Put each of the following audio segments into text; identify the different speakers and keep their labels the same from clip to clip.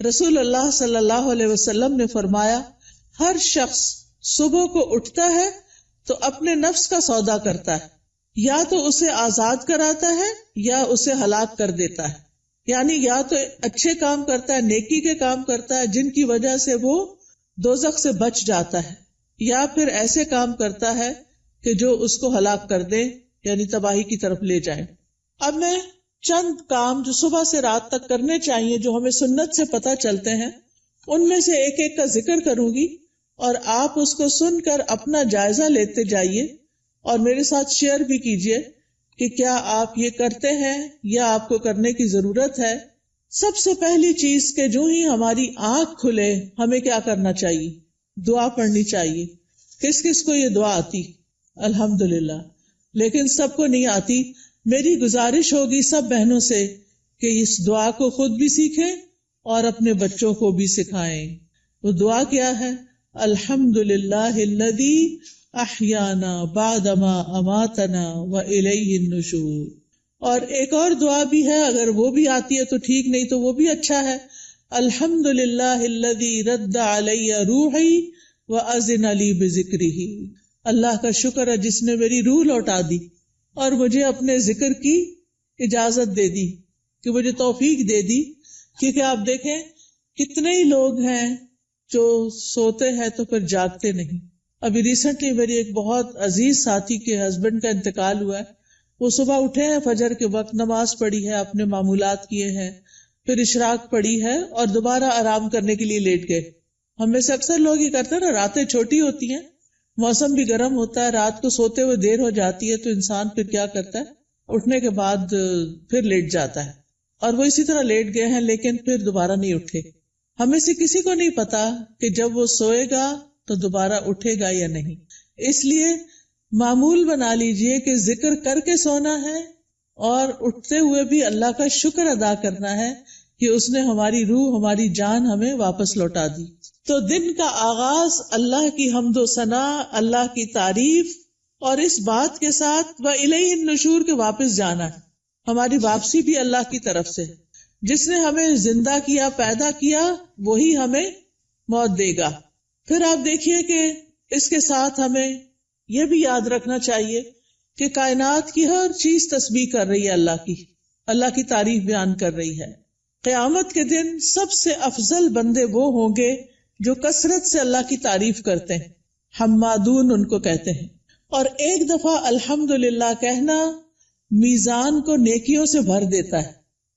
Speaker 1: رسول اللہ صلی اللہ علیہ وسلم نے فرمایا ہر شخص صبح کو اٹھتا ہے تو اپنے نفس کا سودا کرتا ہے، یا تو اسے آزاد کراتا ہے یا اسے ہلاک کر دیتا ہے، یعنی یا تو اچھے کام کرتا ہے، نیکی کے کام کرتا ہے جن کی وجہ سے وہ دوزخ سے بچ جاتا ہے، یا پھر ایسے کام کرتا ہے کہ جو اس کو ہلاک کر دے، یعنی تباہی کی طرف لے جائیں۔ اب میں چند کام جو صبح سے رات تک کرنے چاہیے جو ہمیں سنت سے پتہ چلتے ہیں ان میں سے ایک ایک کا ذکر کروں گی، اور آپ اس کو سن کر اپنا جائزہ لیتے جائیے اور میرے ساتھ شیئر بھی کیجئے کہ کیا آپ یہ کرتے ہیں یا آپ کو کرنے کی ضرورت ہے۔ سب سے پہلی چیز کہ جو ہی ہماری آنکھ کھلے ہمیں کیا کرنا چاہیے؟ دعا پڑھنی چاہیے۔ کس کس کو یہ دعا آتی؟ الحمدللہ، لیکن سب کو نہیں آتی۔ میری گزارش ہوگی سب بہنوں سے کہ اس دعا کو خود بھی سیکھیں اور اپنے بچوں کو بھی سکھائیں۔ وہ دعا کیا ہے؟ الحمدللہ الذی احیانا بعدما اماتنا والیہ النشور۔ اور ایک اور دعا بھی ہے، اگر وہ بھی آتی ہے تو ٹھیک، نہیں تو وہ بھی اچھا ہے۔ الحمدللہ الذی رد علی روحی واذن لی بذکرہ۔ اللہ کا شکر ہے جس نے میری روح لوٹا دی اور مجھے اپنے ذکر کی اجازت دے دی، کہ مجھے توفیق دے دی۔ کیونکہ آپ دیکھیں کتنے ہی لوگ ہیں جو سوتے ہیں تو پھر جاگتے نہیں۔ ابھی ریسنٹلی میری ایک بہت عزیز ساتھی کے ہسبینڈ کا انتقال ہوا ہے۔ وہ صبح اٹھے ہیں، فجر کے وقت نماز پڑھی ہے، اپنے معمولات کیے ہیں، پھر اشراق پڑھی ہے اور دوبارہ آرام کرنے کے لیے لیٹ گئے۔ ہم میں سے اکثر لوگ یہ کرتے ہیں نا، راتیں چھوٹی ہوتی ہیں، موسم بھی گرم ہوتا ہے، رات کو سوتے ہوئے دیر ہو جاتی ہے تو انسان پھر کیا کرتا ہے، اٹھنے کے بعد پھر لیٹ جاتا ہے، اور وہ اسی طرح لیٹ گئے ہیں لیکن پھر دوبارہ نہیں اٹھے۔ ہمیں سے کسی کو نہیں پتا کہ جب وہ سوئے گا تو دوبارہ اٹھے گا یا نہیں۔ اس لیے معمول بنا لیجئے کہ ذکر کر کے سونا ہے اور اٹھتے ہوئے بھی اللہ کا شکر ادا کرنا ہے کہ اس نے ہماری روح، ہماری جان ہمیں واپس لوٹا دی۔ تو دن کا آغاز اللہ کی حمد و ثنا، اللہ کی تعریف، اور اس بات کے ساتھ وَإِلَيْهِ النُّشُورُ کے واپس جانا ہے۔ ہماری واپسی بھی اللہ کی طرف سے۔ جس نے ہمیں زندہ کیا، پیدا کیا، وہی ہمیں موت دے گا۔ پھر آپ دیکھیے کہ اس کے ساتھ ہمیں یہ بھی یاد رکھنا چاہیے کہ کائنات کی ہر چیز تسبیح کر رہی ہے اللہ کی تعریف بیان کر رہی ہے۔ قیامت کے دن سب سے افضل بندے وہ ہوں گے جو کثرت سے اللہ کی تعریف کرتے ہیں، حمادون ان کو کہتے ہیں۔ اور ایک دفعہ الحمدللہ کہنا میزان کو نیکیوں سے بھر دیتا ہے،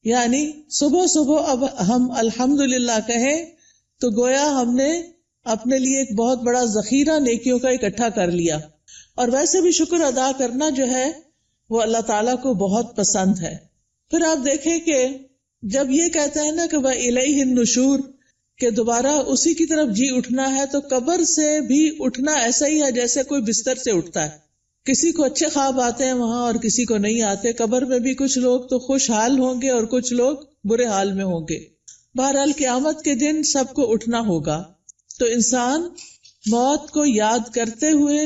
Speaker 1: یعنی صبح صبح اب ہم الحمدللہ کہیں تو گویا ہم نے اپنے لیے ایک بہت بڑا ذخیرہ نیکیوں کا اکٹھا کر لیا۔ اور ویسے بھی شکر ادا کرنا جو ہے وہ اللہ تعالیٰ کو بہت پسند ہے۔ پھر آپ دیکھیں کہ جب یہ کہتا ہے نا کہ وَإِلَيْهِ النُّشُورُ، کہ دوبارہ اسی کی طرف جی اٹھنا ہے، تو قبر سے بھی اٹھنا ایسا ہی ہے جیسے کوئی بستر سے اٹھتا ہے۔ کسی کو اچھے خواب آتے ہیں وہاں اور کسی کو نہیں آتے۔ قبر میں بھی کچھ لوگ تو خوشحال ہوں گے اور کچھ لوگ برے حال میں ہوں گے۔ بہرحال قیامت کے دن سب کو اٹھنا ہوگا، تو انسان موت کو یاد کرتے ہوئے،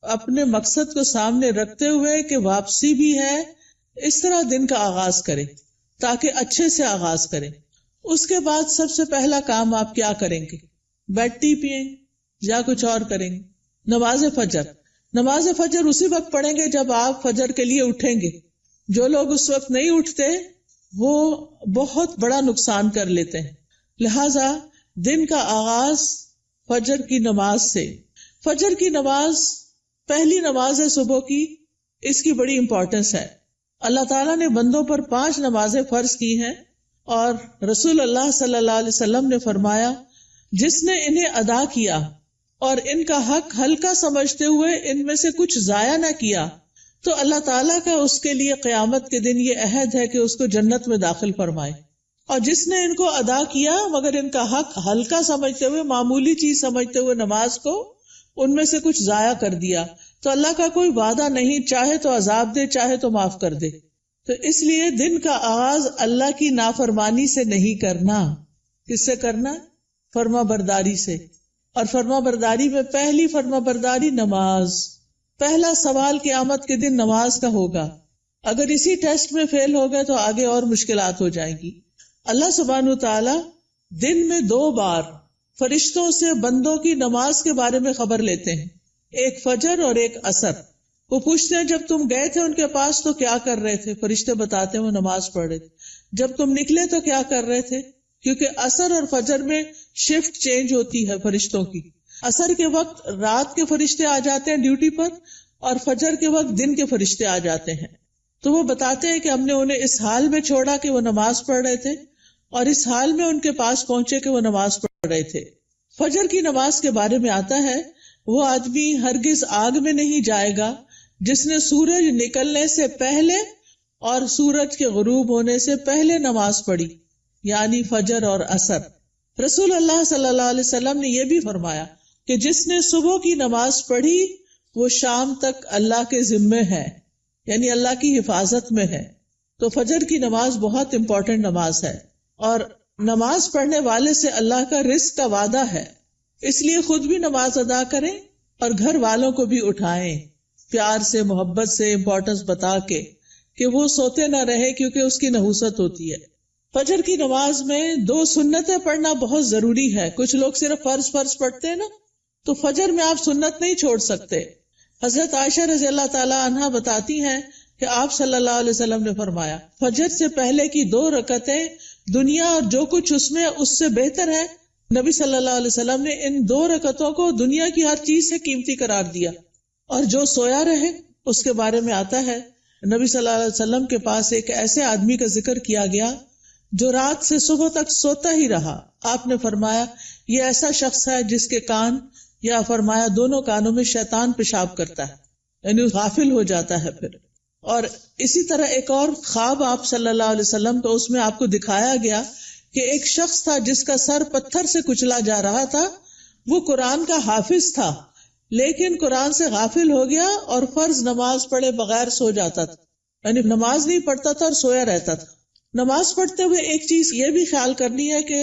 Speaker 1: اپنے مقصد کو سامنے رکھتے ہوئے کہ واپسی بھی ہے، اس طرح دن کا آغاز کرے تاکہ اچھے سے آغاز کرے۔ اس کے بعد سب سے پہلا کام آپ کیا کریں گے؟ بیڈ ٹی پئیں یا کچھ اور کریں گے؟ نماز فجر اسی وقت پڑھیں گے جب آپ فجر کے لیے اٹھیں گے۔ جو لوگ اس وقت نہیں اٹھتے وہ بہت بڑا نقصان کر لیتے ہیں۔ لہذا دن کا آغاز فجر کی نماز سے۔ فجر کی نماز پہلی نماز ہے صبح کی، اس کی بڑی امپورٹنس ہے۔ اللہ تعالیٰ نے بندوں پر 5 نمازیں فرض کی ہیں، اور رسول اللہ صلی اللہ علیہ وسلم نے فرمایا جس نے انہیں ادا کیا اور ان کا حق ہلکا سمجھتے ہوئے ان میں سے کچھ ضائع نہ کیا تو اللہ تعالیٰ کا اس کے لیے قیامت کے دن یہ عہد ہے کہ اس کو جنت میں داخل فرمائے۔ اور جس نے ان کو ادا کیا مگر ان کا حق ہلکا سمجھتے ہوئے، معمولی چیز سمجھتے ہوئے نماز کو ان میں سے کچھ ضائع کر دیا، تو اللہ کا کوئی وعدہ نہیں، چاہے تو عذاب دے چاہے تو معاف کر دے۔ تو اس لیے دن کا آغاز اللہ کی نافرمانی سے نہیں کرنا۔ کس سے کرنا؟ فرما برداری سے۔ اور فرما برداری میں پہلی فرما برداری نماز۔ پہلا سوال قیامت کے دن نماز کا ہوگا۔ اگر اسی ٹیسٹ میں فیل ہو گئے تو آگے اور مشکلات ہو جائیں گی۔ اللہ سبحانہ تعالی دن میں 2 بار فرشتوں سے بندوں کی نماز کے بارے میں خبر لیتے ہیں، ایک فجر اور ایک عصر۔ وہ پوچھتے ہیں جب تم گئے تھے ان کے پاس تو کیا کر رہے تھے؟ فرشتے بتاتے ہیں وہ نماز پڑھ رہے تھے۔ جب تم نکلے تو کیا کر رہے تھے؟ کیونکہ عصر اور فجر میں شفٹ چینج ہوتی ہے فرشتوں کی۔ عصر کے وقت رات کے فرشتے آ جاتے ہیں ڈیوٹی پر، اور فجر کے وقت دن کے فرشتے آ جاتے ہیں۔ تو وہ بتاتے ہیں کہ ہم نے انہیں اس حال میں چھوڑا کہ وہ نماز پڑھ رہے تھے، اور اس حال میں ان کے پاس پہنچے کہ وہ نماز پڑھ رہے تھے۔ فجر کی نماز کے بارے میں آتا ہے وہ آدمی ہرگز آگ میں نہیں جائے گا جس نے سورج نکلنے سے پہلے اور سورج کے غروب ہونے سے پہلے نماز پڑھی، یعنی فجر اور عصر۔ رسول اللہ صلی اللہ علیہ وسلم نے یہ بھی فرمایا کہ جس نے صبح کی نماز پڑھی وہ شام تک اللہ کے ذمے ہے، یعنی اللہ کی حفاظت میں ہے۔ تو فجر کی نماز بہت امپورٹنٹ نماز ہے، اور نماز پڑھنے والے سے اللہ کا رزق کا وعدہ ہے، اس لیے خود بھی نماز ادا کریں اور گھر والوں کو بھی اٹھائیں، پیار سے، محبت سے، امپورٹنس بتا کے کہ وہ سوتے نہ رہے کیونکہ اس کی نحوست ہوتی ہے۔ فجر کی نماز میں 2 سنتیں پڑھنا بہت ضروری ہے۔ کچھ لوگ صرف فرض پڑھتے ہیں نا، تو فجر میں آپ سنت نہیں چھوڑ سکتے۔ حضرت عائشہ رضی اللہ تعالی عنہا بتاتی ہیں کہ آپ صلی اللہ علیہ وسلم نے فرمایا فجر سے پہلے کی 2 رکعتیں دنیا اور جو کچھ اس میں اس سے بہتر ہے۔ نبی صلی اللہ علیہ وسلم نے ان 2 رکعتوں کو دنیا کی ہر چیز سے قیمتی قرار دیا۔ اور جو سویا رہے اس کے بارے میں آتا ہے نبی صلی اللہ علیہ وسلم کے پاس ایک ایسے آدمی کا ذکر کیا گیا جو رات سے صبح تک سوتا ہی رہا۔ آپ نے فرمایا یہ ایسا شخص ہے جس کے کان، یا فرمایا دونوں کانوں میں شیطان پیشاب کرتا ہے، یعنی غافل ہو جاتا ہے پھر۔ اور اسی طرح ایک اور خواب آپ صلی اللہ علیہ وسلم کا، اس میں آپ کو دکھایا گیا کہ ایک شخص تھا جس کا سر پتھر سے کچلا جا رہا تھا۔ وہ قرآن کا حافظ تھا لیکن قرآن سے غافل ہو گیا اور فرض نماز پڑھے بغیر سو جاتا تھا، یعنی نماز نہیں پڑھتا تھا اور سویا رہتا تھا۔ نماز پڑھتے ہوئے ایک چیز یہ بھی خیال کرنی ہے کہ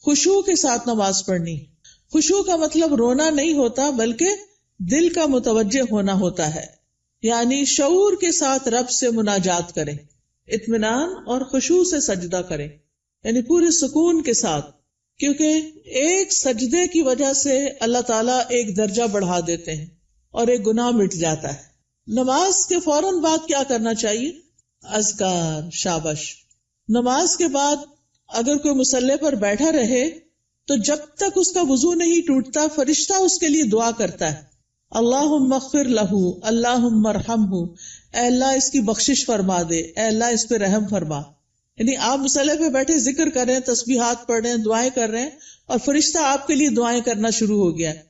Speaker 1: خشوع کے ساتھ نماز پڑھنی۔ خشوع کا مطلب رونا نہیں ہوتا بلکہ دل کا متوجہ ہونا ہوتا ہے، یعنی شعور کے ساتھ رب سے مناجات کریں، اطمینان اور خشوع سے سجدہ کریں، یعنی پورے سکون کے ساتھ، کیونکہ ایک سجدے کی وجہ سے اللہ تعالیٰ ایک درجہ بڑھا دیتے ہیں اور ایک گناہ مٹ جاتا ہے۔ نماز کے فوراً بعد کیا کرنا چاہیے؟ اذکار، شابش۔ نماز کے بعد اگر کوئی مصلی پر بیٹھا رہے تو جب تک اس کا وضو نہیں ٹوٹتا فرشتہ اس کے لیے دعا کرتا ہے، اللہم اغفر لہ، اللہم ارحمہ، اے اللہ اس کی بخشش فرما دے، اے اللہ اس پہ رحم فرما۔ یعنی آپ مصلی پہ بیٹھے ذکر کر رہے ہیں، تسبیحات پڑھ رہے ہیں، دعائیں کر رہے ہیں، اور فرشتہ آپ کے لیے دعائیں کرنا شروع ہو گیا ہے۔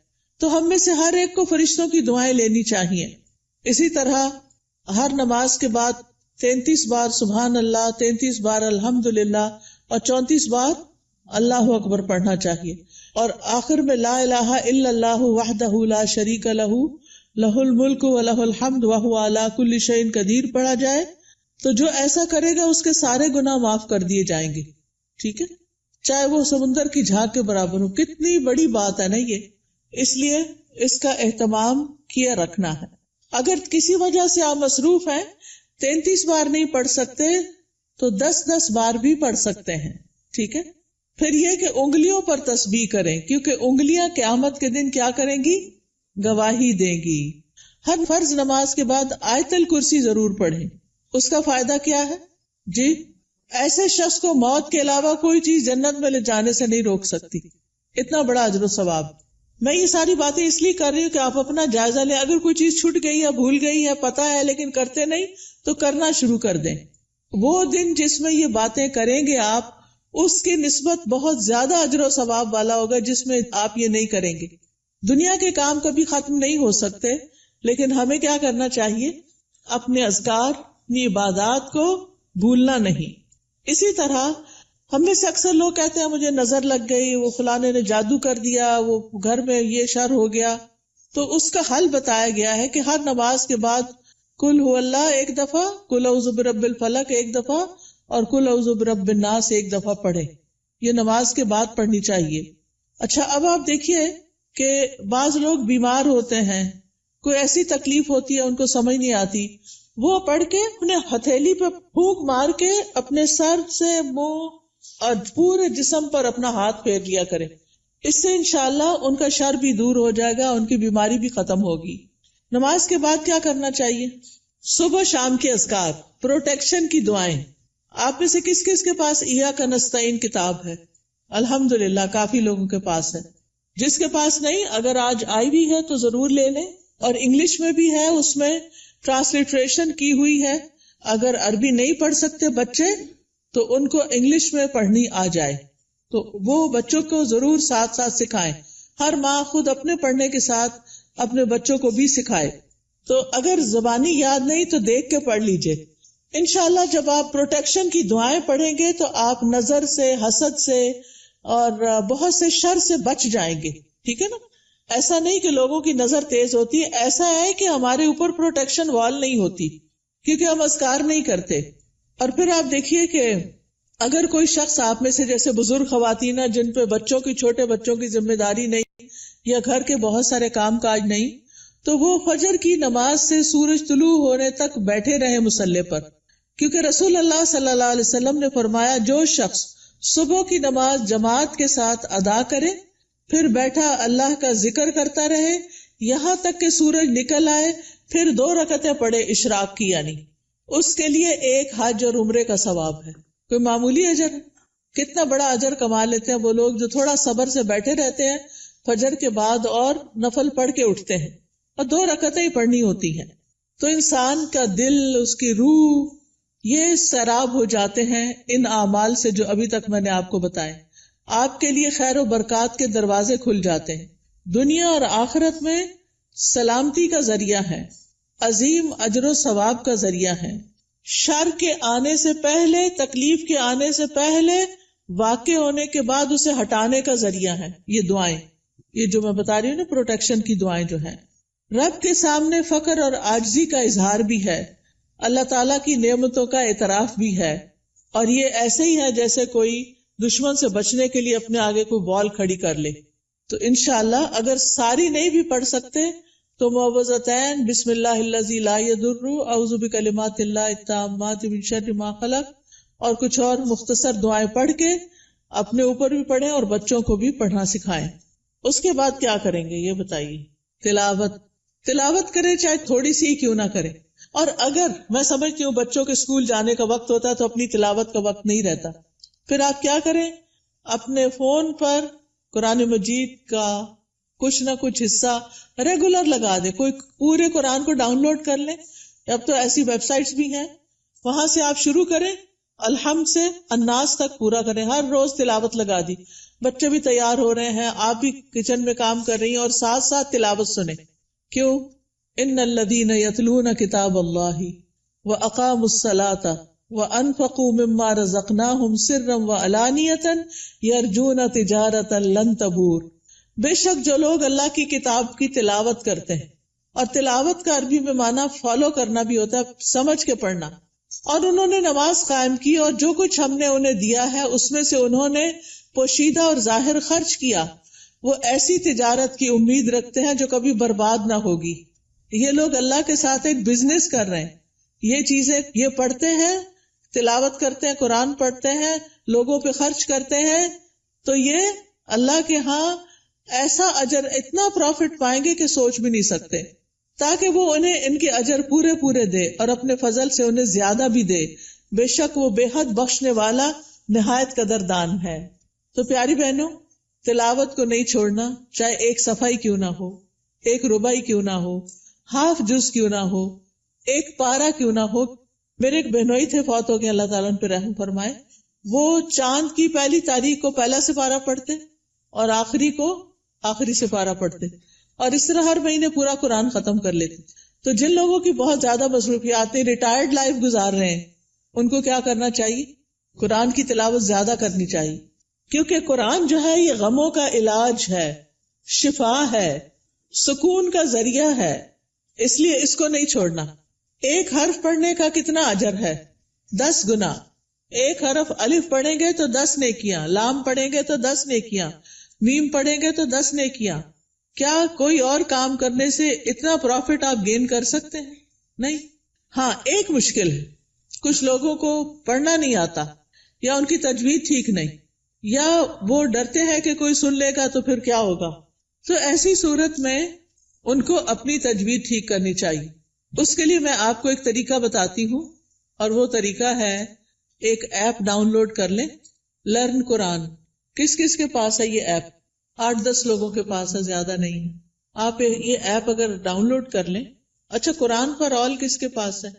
Speaker 1: تو ہم میں سے ہر ایک کو فرشتوں کی دعائیں لینی چاہیے۔ اسی طرح ہر نماز کے بعد 33 بار سبحان اللہ، 33 بار الحمدللہ اور 34 بار اللہ اکبر پڑھنا چاہیے، اور آخر میں لا الہ الا اللہ وحدہ لا شریک لہ لہ الملک ولہ الحمد وہو علی کل شیء قدیر پڑھا جائے تو جو ایسا کرے گا اس کے سارے گناہ معاف کر دیے جائیں گے۔ ٹھیک ہے، چاہے وہ سمندر کی جھاگ کے برابر ہو۔ کتنی بڑی بات ہے نا یہ، اس لیے اس کا اہتمام کیا رکھنا ہے۔ اگر کسی وجہ سے آپ مصروف ہیں، 33 بار نہیں پڑھ سکتے تو 10 بار بھی پڑھ سکتے ہیں۔ ٹھیک ہے، پھر یہ کہ انگلیوں پر تسبیح کریں، کیونکہ انگلیاں قیامت کے دن کیا کریں گی؟ گواہی دیں گی۔ ہر فرض نماز کے بعد آیت الکرسی ضرور پڑھیں۔ اس کا فائدہ کیا ہے؟ جی، ایسے شخص کو موت کے علاوہ کوئی چیز جنت میں لے جانے سے نہیں روک سکتی۔ اتنا بڑا اجر و ثواب۔ میں یہ ساری باتیں اس لیے کر رہی ہوں کہ آپ اپنا جائزہ لیں۔ اگر کوئی چیز چھوٹ گئی ہے، بھول گئی ہے، پتہ ہے لیکن کرتے نہیں، تو کرنا شروع کر دیں۔ وہ دن جس میں یہ باتیں کریں گے آپ، اس کی نسبت بہت زیادہ اجر و ثواب والا ہوگا جس میں آپ یہ نہیں کریں گے۔ دنیا کے کام کبھی ختم نہیں ہو سکتے، لیکن ہمیں کیا کرنا چاہیے؟ اپنے اذکار، اپنی عبادات کو بھولنا نہیں۔ اسی طرح ہم میں سے اکثر لوگ کہتے ہیں مجھے نظر لگ گئی، وہ فلانے نے جادو کر دیا، وہ گھر میں یہ شر ہو گیا۔ تو اس کا حل بتایا گیا ہے کہ ہر نماز کے بعد قل هو اللہ 1 دفعہ، قل اعوذ برب الفلق 1 دفعہ اور قل اعوذ برب الناس 1 دفعہ پڑھے۔ یہ نماز کے بعد پڑھنی چاہیے۔ اچھا، اب آپ دیکھیے کہ بعض لوگ بیمار ہوتے ہیں، کوئی ایسی تکلیف ہوتی ہے ان کو سمجھ نہیں آتی، وہ پڑھ کے انہیں ہتھیلی پہ پھونک مار کے اپنے سر سے، منہ اور پورے جسم پر اپنا ہاتھ پھیر لیا کریں. اس سے انشاءاللہ ان کا شر بھی دور ہو جائے گا، ان کی بیماری بھی ختم ہوگی. نماز کے بعد کیا کرنا چاہیے؟ صبح شام کے اذکار، پروٹیکشن کی دعائیں. آپ میں سے کس کس کے پاس ایاک نستعین کتاب ہے؟ الحمدللہ کافی لوگوں کے پاس ہے. جس کے پاس نہیں، اگر آج آئی بھی ہے تو ضرور لے لیں. اور انگلش میں بھی ہے، اس میں ٹرانسلیٹریشن کی ہوئی ہے. اگر عربی نہیں پڑھ سکتے بچے تو ان کو انگلش میں پڑھنی آ جائے تو وہ بچوں کو ضرور ساتھ ساتھ سکھائیں. ہر ماں خود اپنے پڑھنے کے ساتھ اپنے بچوں کو بھی سکھائے. تو اگر زبانی یاد نہیں تو دیکھ کے پڑھ لیجئے. انشاءاللہ جب آپ پروٹیکشن کی دعائیں پڑھیں گے تو آپ نظر سے، حسد سے اور بہت سے شر سے بچ جائیں گے. ٹھیک ہے نا؟ ایسا نہیں کہ لوگوں کی نظر تیز ہوتی ہے، ایسا ہے کہ ہمارے اوپر پروٹیکشن وال نہیں ہوتی کیونکہ ہم اذکار نہیں کرتے. اور پھر آپ دیکھیے کہ اگر کوئی شخص آپ میں سے جیسے بزرگ خواتین ہیں جن پہ بچوں کی، چھوٹے بچوں کی ذمہ داری نہیں یا گھر کے بہت سارے کام کاج نہیں، تو وہ فجر کی نماز سے سورج طلوع ہونے تک بیٹھے رہے مصلی پر. کیونکہ رسول اللہ صلی اللہ علیہ وسلم نے فرمایا جو شخص صبح کی نماز جماعت کے ساتھ ادا کرے پھر بیٹھا اللہ کا ذکر کرتا رہے یہاں تک کہ سورج نکل آئے، پھر 2 رکعتیں پڑھے اشراق کی، یعنی اس کے لیے ایک حج اور عمرے کا ثواب ہے. کوئی معمولی اجر ہے؟ کتنا بڑا اجر کما لیتے ہیں وہ لوگ جو تھوڑا صبر سے بیٹھے رہتے ہیں فجر کے بعد اور نفل پڑھ کے اٹھتے ہیں، اور 2 رکعتیں ہی پڑھنی ہوتی ہیں. تو انسان کا دل، اس کی روح، یہ سیراب ہو جاتے ہیں ان اعمال سے جو ابھی تک میں نے آپ کو بتائے. آپ کے لیے خیر و برکات کے دروازے کھل جاتے ہیں، دنیا اور آخرت میں سلامتی کا ذریعہ ہے، عظیم اجر و ثواب کا ذریعہ ہے، شر کے آنے سے پہلے، تکلیف کے آنے سے پہلے، واقع ہونے کے بعد اسے ہٹانے کا ذریعہ ہے. یہ دعائیں، یہ جو میں بتا رہی ہوں نا پروٹیکشن کی دعائیں جو ہیں، رب کے سامنے فقر اور عاجزی کا اظہار بھی ہے، اللہ تعالیٰ کی نعمتوں کا اعتراف بھی ہے. اور یہ ایسے ہی ہے جیسے کوئی دشمن سے بچنے کے لیے اپنے آگے کوئی بال کھڑی کر لے. تو انشاءاللہ اگر ساری نہیں بھی پڑھ سکتے تو معوذتین، بسم اللہ الذی لا یضر، اعوذ بکلمات اللہ التامات من شر ما خلق، اور کچھ اور مختصر دعائیں پڑھ کے اپنے اوپر بھی پڑھیں اور بچوں کو بھی پڑھنا سکھائیں. اس کے بعد کیا کریں گے یہ بتائیے؟ تلاوت کریں، چاہے تھوڑی سی کیوں نہ کریں. اور اگر میں سمجھتی ہوں بچوں کے اسکول جانے کا وقت ہوتا ہے تو اپنی تلاوت کا وقت نہیں رہتا، پھر آپ کیا کریں؟ اپنے فون پر قرآن مجید کا کچھ نہ کچھ حصہ ریگولر لگا دیں. کوئی پورے قرآن کو ڈاؤن لوڈ کر لیں، اب تو ایسی ویب سائٹس بھی ہیں، وہاں سے آپ شروع کریں، الحمد سے الناس تک پورا کریں. ہر روز تلاوت لگا دی، بچے بھی تیار ہو رہے ہیں، آپ بھی کچن میں کام کر رہی ہیں اور ساتھ ساتھ تلاوت سنیں. کیوں؟ ان الذین یتلون کتاب اللہ واقاموا الصلاۃ وانفقوا مما رزقناہم سرا وعلانیۃ یرجون تجارۃ لن تبور. بے شک جو لوگ اللہ کی کتاب کی تلاوت کرتے ہیں، اور تلاوت کا عربی میں معنی فالو کرنا بھی ہوتا ہے، سمجھ کے پڑھنا، اور انہوں نے نماز قائم کی اور جو کچھ ہم نے انہیں دیا ہے اس میں سے انہوں نے پوشیدہ اور ظاہر خرچ کیا، وہ ایسی تجارت کی امید رکھتے ہیں جو کبھی برباد نہ ہوگی. یہ لوگ اللہ کے ساتھ ایک بزنس کر رہے ہیں. یہ چیزیں یہ پڑھتے ہیں، تلاوت کرتے ہیں، قرآن پڑھتے ہیں، لوگوں پہ خرچ کرتے ہیں، تو یہ اللہ کے ہاں ایسا اجر، اتنا پروفٹ پائیں گے کہ سوچ بھی نہیں سکتے، تاکہ وہ انہیں ان کے اجر پورے پورے دے اور اپنے فضل سے انہیں زیادہ بھی دے. بے شک وہ بے حد بخشنے والا نہایت قدردان ہے. تو پیاری بہنوں، تلاوت کو نہیں چھوڑنا، چاہے ایک صفحہ ہی کیوں نہ ہو، ایک ربع ہی کیوں نہ ہو، ہاف جز کیوں نہ ہو، ایک پارہ کیوں نہ ہو. میرے ایک بہنوئی تھے، فوت ہو گئے، اللہ تعالیٰ ان پہ رحم فرمائے. وہ چاند کی پہلی تاریخ کو پہلا سپارہ پڑھتے اور آخری کو آخری سپارہ پڑھتے، اور اس طرح ہر مہینے پورا قرآن ختم کر لیتے. تو جن لوگوں کی بہت زیادہ مصروفیات ہیں، ریٹائرڈ لائف گزار رہے ہیں، ان کو کیا کرنا چاہیے؟ قرآن کی تلاوت زیادہ کرنی چاہیے، کیونکہ قرآن جو ہے یہ غموں کا علاج ہے، شفا ہے، سکون کا ذریعہ ہے، اس لیے اس کو نہیں چھوڑنا. ایک حرف پڑھنے کا کتنا اجر ہے؟ 10 گنا. ایک حرف الف پڑھیں گے تو 10 نیکیاں، لام پڑھیں گے تو 10 نیکیاں، میم پڑھیں گے تو 10 نیکیاں. کیا کوئی اور کام کرنے سے اتنا پروفٹ آپ گین کر سکتے ہیں؟ نہیں. ہاں ایک مشکل ہے، کچھ لوگوں کو پڑھنا نہیں آتا، یا ان کی تجوید ٹھیک نہیں، یا وہ ڈرتے ہیں کہ کوئی سن لے گا تو پھر کیا ہوگا. تو ایسی صورت میں ان کو اپنی تجوید ٹھیک کرنی چاہیے. اس کے لیے میں آپ کو ایک طریقہ بتاتی ہوں، اور وہ طریقہ ہے ایک ایپ ڈاؤن لوڈ کر لیں، لرن قرآن. کس کس کے پاس ہے یہ ایپ؟ 8-10 لوگوں کے پاس ہے، زیادہ نہیں ہے. آپ یہ ایپ اگر ڈاؤن لوڈ کر لیں. اچھا، قرآن پر آل کس کے پاس ہے؟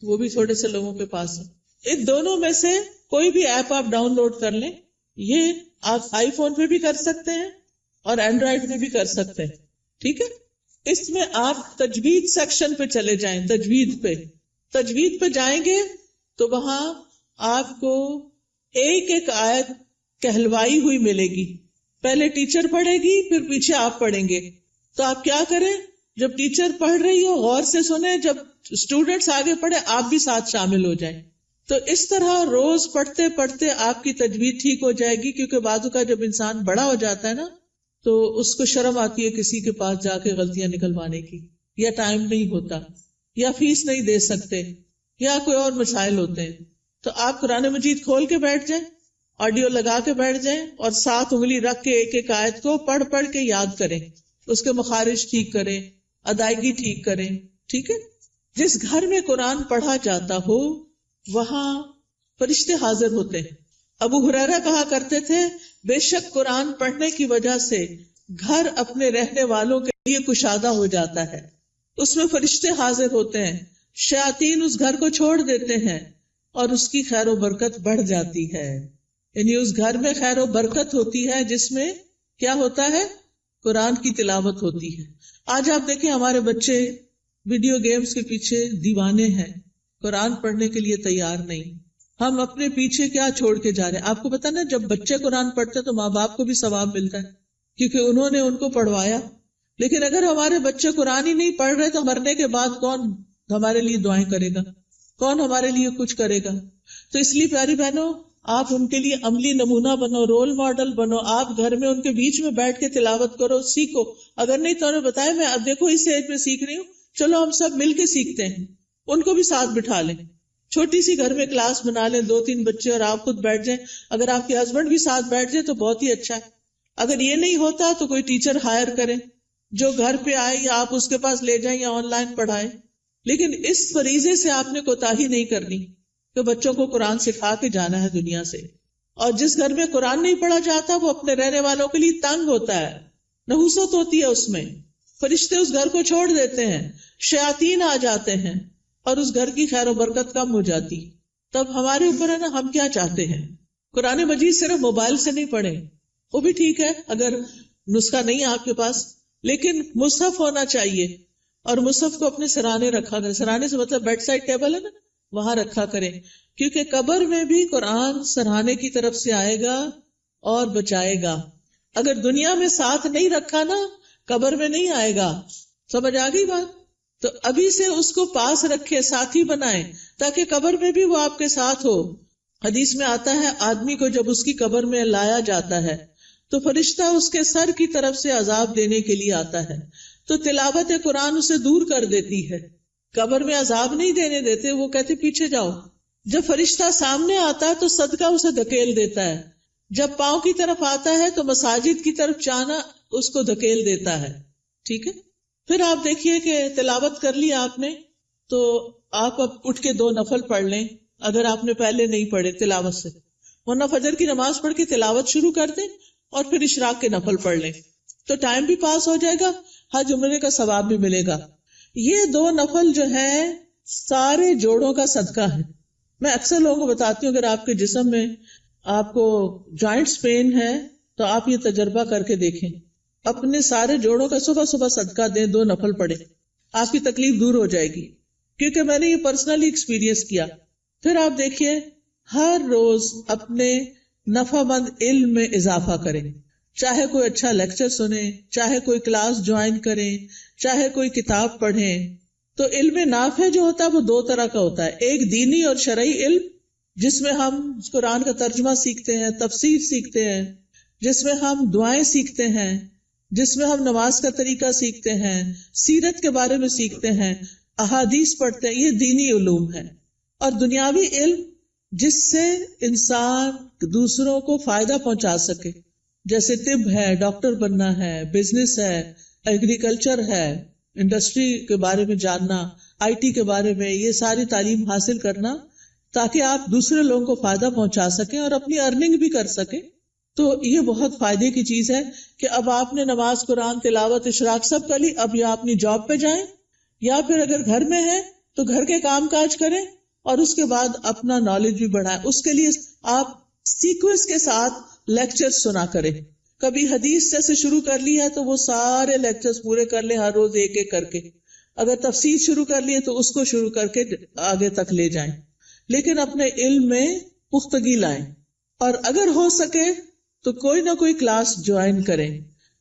Speaker 1: وہ بھی تھوڑے سے لوگوں کے پاس ہے. ان دونوں میں سے کوئی بھی ایپ آپ ڈاؤن لوڈ کر لیں. یہ آپ آئی فون پہ بھی کر سکتے ہیں اور اینڈرائیڈ پہ بھی کر سکتے ہیں. ٹھیک ہے، اس میں آپ تجوید سیکشن پہ چلے جائیں. تجوید پہ جائیں گے تو وہاں آپ کو ایک ایک آیت کہلوائی ہوئی ملے گی. پہلے ٹیچر پڑھے گی، پھر پیچھے آپ پڑھیں گے. تو آپ کیا کریں، جب ٹیچر پڑھ رہی ہو غور سے سنیں، جب اسٹوڈنٹس آگے پڑھے آپ بھی ساتھ شامل ہو جائیں. تو اس طرح روز پڑھتے پڑھتے آپ کی تجوید ٹھیک ہو جائے گی. کیونکہ بعض کا جب انسان بڑا ہو جاتا ہے نا، تو اس کو شرم آتی ہے کسی کے پاس جا کے غلطیاں نکلوانے کی، یا ٹائم نہیں ہوتا، یا فیس نہیں دے سکتے، یا کوئی اور مسائل ہوتے ہیں. تو آپ قرآن مجید کھول کے بیٹھ جائیں، آڈیو لگا کے بیٹھ جائیں، اور 7 انگلی رکھ کے ایک ایک آیت کو پڑھ پڑھ کے یاد کریں. اس کے مخارج ٹھیک کریں، ادائیگی ٹھیک کریں. ٹھیک ہے، جس گھر میں قرآن پڑھا جاتا ہو وہاں فرشتے حاضر ہوتے ہیں. ابو ہریرہ کہا کرتے تھے، بے شک قرآن پڑھنے کی وجہ سے گھر اپنے رہنے والوں کے لیے کشادہ ہو جاتا ہے. اس میں فرشتے حاضر ہوتے ہیں، شیاطین اس گھر کو چھوڑ دیتے ہیں اور اس کی خیر و برکت بڑھ جاتی ہے. یعنی اس گھر میں خیر و برکت ہوتی ہے جس میں کیا ہوتا ہے، قرآن کی تلاوت ہوتی ہے. آج آپ دیکھیں ہمارے بچے ویڈیو گیمز کے پیچھے دیوانے ہیں، قرآن پڑھنے کے لیے تیار نہیں. ہم اپنے پیچھے کیا چھوڑ کے جا رہے ہیں؟ آپ کو پتا نا، جب بچے قرآن پڑھتے تو ماں باپ کو بھی ثواب ملتا ہے کیونکہ انہوں نے ان کو پڑھوایا. لیکن اگر ہمارے بچے قرآن ہی نہیں پڑھ رہے تو مرنے کے بعد کون ہمارے لیے دعائیں کرے گا، کون ہمارے لیے کچھ کرے گا؟ تو اس لیے پیاری بہنوں، آپ ان کے لیے عملی نمونہ بنو، رول ماڈل بنو. آپ گھر میں ان کے بیچ میں بیٹھ کے تلاوت کرو، سیکھو. اگر نہیں تو انہیں بتایا، میں اب دیکھو اس ایج میں سیکھ رہی ہوں، چلو ہم سب مل کے سیکھتے ہیں. ان کو بھی ساتھ بٹھا لیں، چھوٹی سی گھر میں کلاس بنا لیں، 2-3 بچے اور آپ خود بیٹھ جائیں. اگر آپ کے ہسبینڈ بھی ساتھ بیٹھ جائے تو بہت ہی اچھا ہے. اگر یہ نہیں ہوتا تو کوئی ٹیچر ہائر کریں جو گھر پہ آئے، یا آپ اس کے پاس لے جائیں یا آن لائن پڑھائیں. لیکن اس فریضے سے آپ نے کوتاہی نہیں کرنی کہ بچوں کو قرآن سکھا کے جانا ہے دنیا سے. اور جس گھر میں قرآن نہیں پڑھا جاتا وہ اپنے رہنے والوں کے لیے تنگ ہوتا ہے، نحوست ہوتی ہے اس میں. فرشتے اس گھر کو چھوڑ دیتے ہیں، شیاطین آ جاتے ہیں اور اس گھر کی خیر و برکت کم ہو جاتی. تب ہمارے اوپر ہے نا، ہم کیا چاہتے ہیں. قرآن مجید صرف موبائل سے نہیں پڑھیں، وہ بھی ٹھیک ہے اگر نسخہ نہیں ہے آپ کے پاس، لیکن مصحف ہونا چاہیے. اور مصحف کو اپنے سرانے رکھا کریں. سرانے سے مطلب بیڈ سائڈ ٹیبل ہے نا، وہاں رکھا کریں. کیونکہ قبر میں بھی قرآن سرہانے کی طرف سے آئے گا اور بچائے گا. اگر دنیا میں ساتھ نہیں رکھا نا، قبر میں نہیں آئے گا. سمجھ آ گئی بات؟ تو ابھی سے اس کو پاس رکھے، ساتھی بنائیں تاکہ قبر میں بھی وہ آپ کے ساتھ ہو. حدیث میں آتا ہے، آدمی کو جب اس کی قبر میں لایا جاتا ہے تو فرشتہ اس کے سر کی طرف سے عذاب دینے کے لیے آتا ہے. تو تلاوت قرآن اسے دور کر دیتی ہے. قبر میں عذاب نہیں دینے دیتے، وہ کہتے پیچھے جاؤ. جب فرشتہ سامنے آتا ہے تو صدقہ اسے دھکیل دیتا ہے. جب پاؤں کی طرف آتا ہے تو مساجد کی طرف جانا اس کو دھکیل دیتا ہے. ٹھیک ہے، پھر آپ دیکھیے کہ تلاوت کر لی آپ نے، تو آپ اب اٹھ کے 2 نفل پڑھ لیں اگر آپ نے پہلے نہیں پڑھے تلاوت سے. ورنہ فجر کی نماز پڑھ کے تلاوت شروع کر دیں اور پھر اشراق کے نفل پڑھ لیں، تو ٹائم بھی پاس ہو جائے گا، حج عمرے کا ثواب بھی ملے گا. یہ 2 نفل جو ہیں سارے جوڑوں کا صدقہ ہے. میں اکثر لوگوں کو بتاتی ہوں، اگر آپ کے جسم میں آپ کو جوائنٹس پین ہے تو آپ یہ تجربہ کر کے دیکھیں، اپنے سارے جوڑوں کا صبح صبح صدقہ دیں، 2 نفل پڑھیں، آپ کی تکلیف دور ہو جائے گی. کیونکہ میں نے یہ پرسنلی ایکسپیرینس کیا. پھر آپ دیکھیے، ہر روز اپنے نفع مند علم میں اضافہ کریں. چاہے کوئی اچھا لیکچر سنیں، چاہے کوئی کلاس جوائن کریں، چاہے کوئی کتاب پڑھیں. تو علم نافع جو ہوتا ہے وہ 2 طرح کا ہوتا ہے. ایک دینی اور شرعی علم، جس میں ہم قرآن کا ترجمہ سیکھتے ہیں، تفسیر سیکھتے ہیں، جس میں ہم دعائیں سیکھتے ہیں، جس میں ہم نماز کا طریقہ سیکھتے ہیں، سیرت کے بارے میں سیکھتے ہیں، احادیث پڑھتے ہیں. یہ دینی علوم ہے. اور دنیاوی علم جس سے انسان دوسروں کو فائدہ پہنچا سکے، جیسے طب ہے، ڈاکٹر بننا ہے، بزنس ہے، ایگریکلچر ہے، انڈسٹری کے بارے میں جاننا، آئی ٹی کے بارے میں، یہ ساری تعلیم حاصل کرنا تاکہ آپ دوسرے لوگوں کو فائدہ پہنچا سکیں اور اپنی ارننگ بھی کر سکیں. تو یہ بہت فائدے کی چیز ہے کہ اب آپ نے نماز، قرآن تلاوت، اشراق سب کر لی، اب یا اپنی جاب پہ جائیں یا پھر اگر گھر میں ہیں تو گھر کے کام کاج کریں اور اس کے بعد اپنا نالج بھی بڑھائیں. اس کے لیے آپ سیکوینس کے ساتھ لیکچر سنا کریں. کبھی حدیث سے شروع کر لی ہے تو وہ سارے لیکچرز پورے کر لیں، ہر روز ایک ایک کر کے. اگر تفسیر شروع کر لی ہے تو اس کو شروع کر کے آگے تک لے جائیں، لیکن اپنے علم میں پختگی لائیں. اور اگر ہو سکے تو کوئی نہ کوئی کلاس جوائن کریں.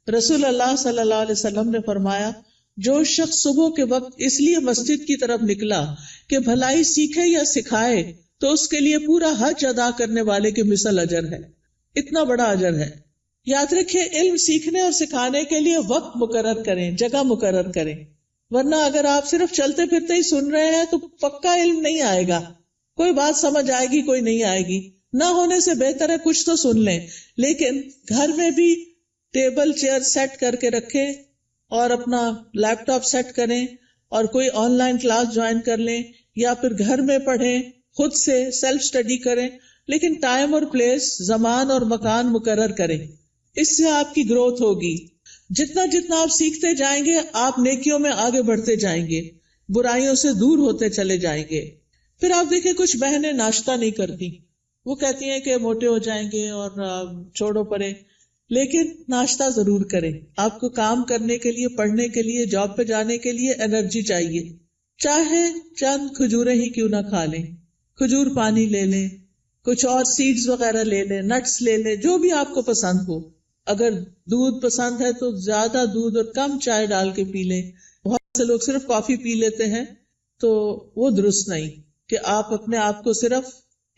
Speaker 1: رسول اللہ صلی اللہ علیہ وسلم نے فرمایا، جو شخص صبح کے وقت اس لیے مسجد کی طرف نکلا کہ بھلائی سیکھے یا سکھائے تو اس کے لیے پورا حج ادا کرنے والے کے مثل اجر ہے. اتنا بڑا اجر ہے. یاد رکھیں، علم سیکھنے اور سکھانے کے لیے وقت مقرر کریں، جگہ مقرر کریں، ورنہ اگر آپ صرف چلتے پھرتے ہی سن رہے ہیں تو پکا علم نہیں آئے گا. کوئی بات سمجھ آئے گی، کوئی نہیں آئے گی. نہ ہونے سے بہتر ہے کچھ تو سن لیں، لیکن گھر میں بھی ٹیبل چیئر سیٹ کر کے رکھیں اور اپنا لیپ ٹاپ سیٹ کریں اور کوئی آن لائن کلاس جوائن کر لیں یا پھر گھر میں پڑھیں، خود سے سیلف اسٹڈی کریں، لیکن ٹائم اور پلیس، زمان اور مکان مقرر کریں. اس سے آپ کی گروتھ ہوگی. جتنا جتنا آپ سیکھتے جائیں گے آپ نیکیوں میں آگے بڑھتے جائیں گے، برائیوں سے دور ہوتے چلے جائیں گے. پھر آپ دیکھیں کچھ بہنیں ناشتہ نہیں کرتی، وہ کہتی ہیں کہ موٹے ہو جائیں گے اور چھوڑو پرے، لیکن ناشتہ ضرور کریں. آپ کو کام کرنے کے لیے، پڑھنے کے لیے، جاب پہ جانے کے لیے انرجی چاہیے. چاہے چند کھجوریں ہی کیوں نہ کھا لیں، کھجور پانی لے لیں، کچھ اور سیڈز وغیرہ لے لیں، نٹس لے لیں، جو بھی آپ کو پسند ہو. اگر دودھ پسند ہے تو زیادہ دودھ اور کم چائے ڈال کے پی لیں. بہت سے لوگ صرف کافی پی لیتے ہیں تو وہ درست نہیں کہ آپ اپنے آپ کو صرف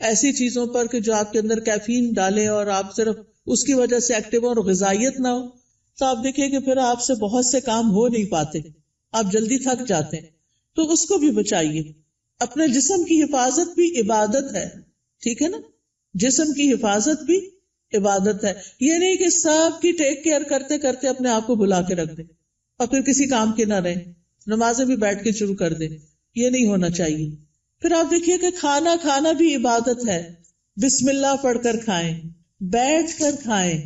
Speaker 1: ایسی چیزوں پر کہ جو آپ کے اندر کیفین ڈالے اور آپ صرف اس کی وجہ سے ایکٹیو اور غذائیت نہ ہو، تو آپ دیکھیں کہ پھر آپ سے بہت سے کام ہو نہیں پاتے، آپ جلدی تھک جاتے ہیں. تو اس کو بھی بچائیے. اپنے جسم کی حفاظت بھی عبادت ہے، ٹھیک ہے نا؟ جسم کی حفاظت بھی عبادت ہے. یہ نہیں کہ سب کی ٹیک کیئر کرتے کرتے اپنے آپ کو بلا کے رکھ دیں اور پھر کسی کام کے نہ رہیں، نمازیں بھی بیٹھ کے شروع کر دیں. یہ نہیں ہونا چاہیے. پھر آپ دیکھیے کہ کھانا بھی عبادت ہے. بسم اللہ پڑھ کر کھائیں، بیٹھ کر کھائیں.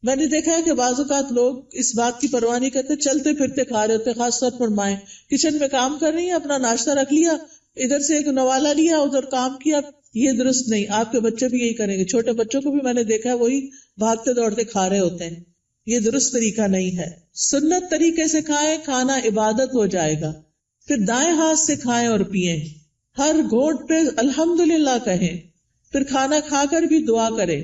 Speaker 1: میں نے دیکھا ہے کہ بعض اوقات لوگ اس بات کی پرواہ نہیں کرتے، چلتے پھرتے کھا رہے ہوتے. خاص طور پر مائیں کچن میں کام کر رہی ہیں، اپنا ناشتہ رکھ لیا، ادھر سے ایک نوالا لیا، ادھر کام کیا. یہ درست نہیں. آپ کے بچے بھی یہی کریں گے. چھوٹے بچوں کو بھی میں نے دیکھا ہے وہی بھاگتے دوڑتے کھا رہے ہوتے ہیں. یہ درست طریقہ نہیں ہے. سنت طریقے سے کھائیں، کھانا عبادت ہو جائے گا. پھر دائیں ہاتھ سے کھائیں اور پیئیں، ہر گھونٹ پہ الحمدللہ کہیں. پھر کھانا کھا کر بھی دعا کریں.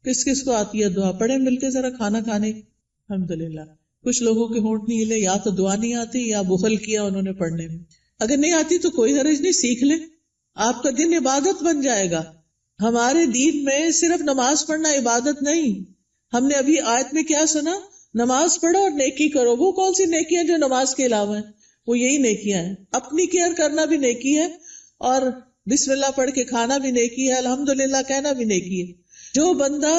Speaker 1: کس کس کو آتی ہے دعا؟ پڑھیں مل کے ذرا کھانا کھانے الحمدللہ. کچھ لوگوں کے ہونٹ نہیں ہلے، یا تو دعا نہیں آتی یا بخل کیا انہوں نے پڑھنے میں. اگر نہیں آتی تو کوئی حرج نہیں، سیکھ لیں، آپ کا دن عبادت بن جائے گا. ہمارے دین میں صرف نماز پڑھنا عبادت نہیں. ہم نے ابھی آیت میں کیا سنا؟ نماز پڑھو اور نیکی کرو. وہ کون سی نیکی ہیں جو نماز کے علاوہ ہیں؟ وہ یہی نیکیاں ہیں. اپنی کیئر کرنا بھی نیکی ہے اور بسم اللہ پڑھ کے کھانا بھی نیکی ہے، الحمدللہ کہنا بھی نیکی ہے. جو بندہ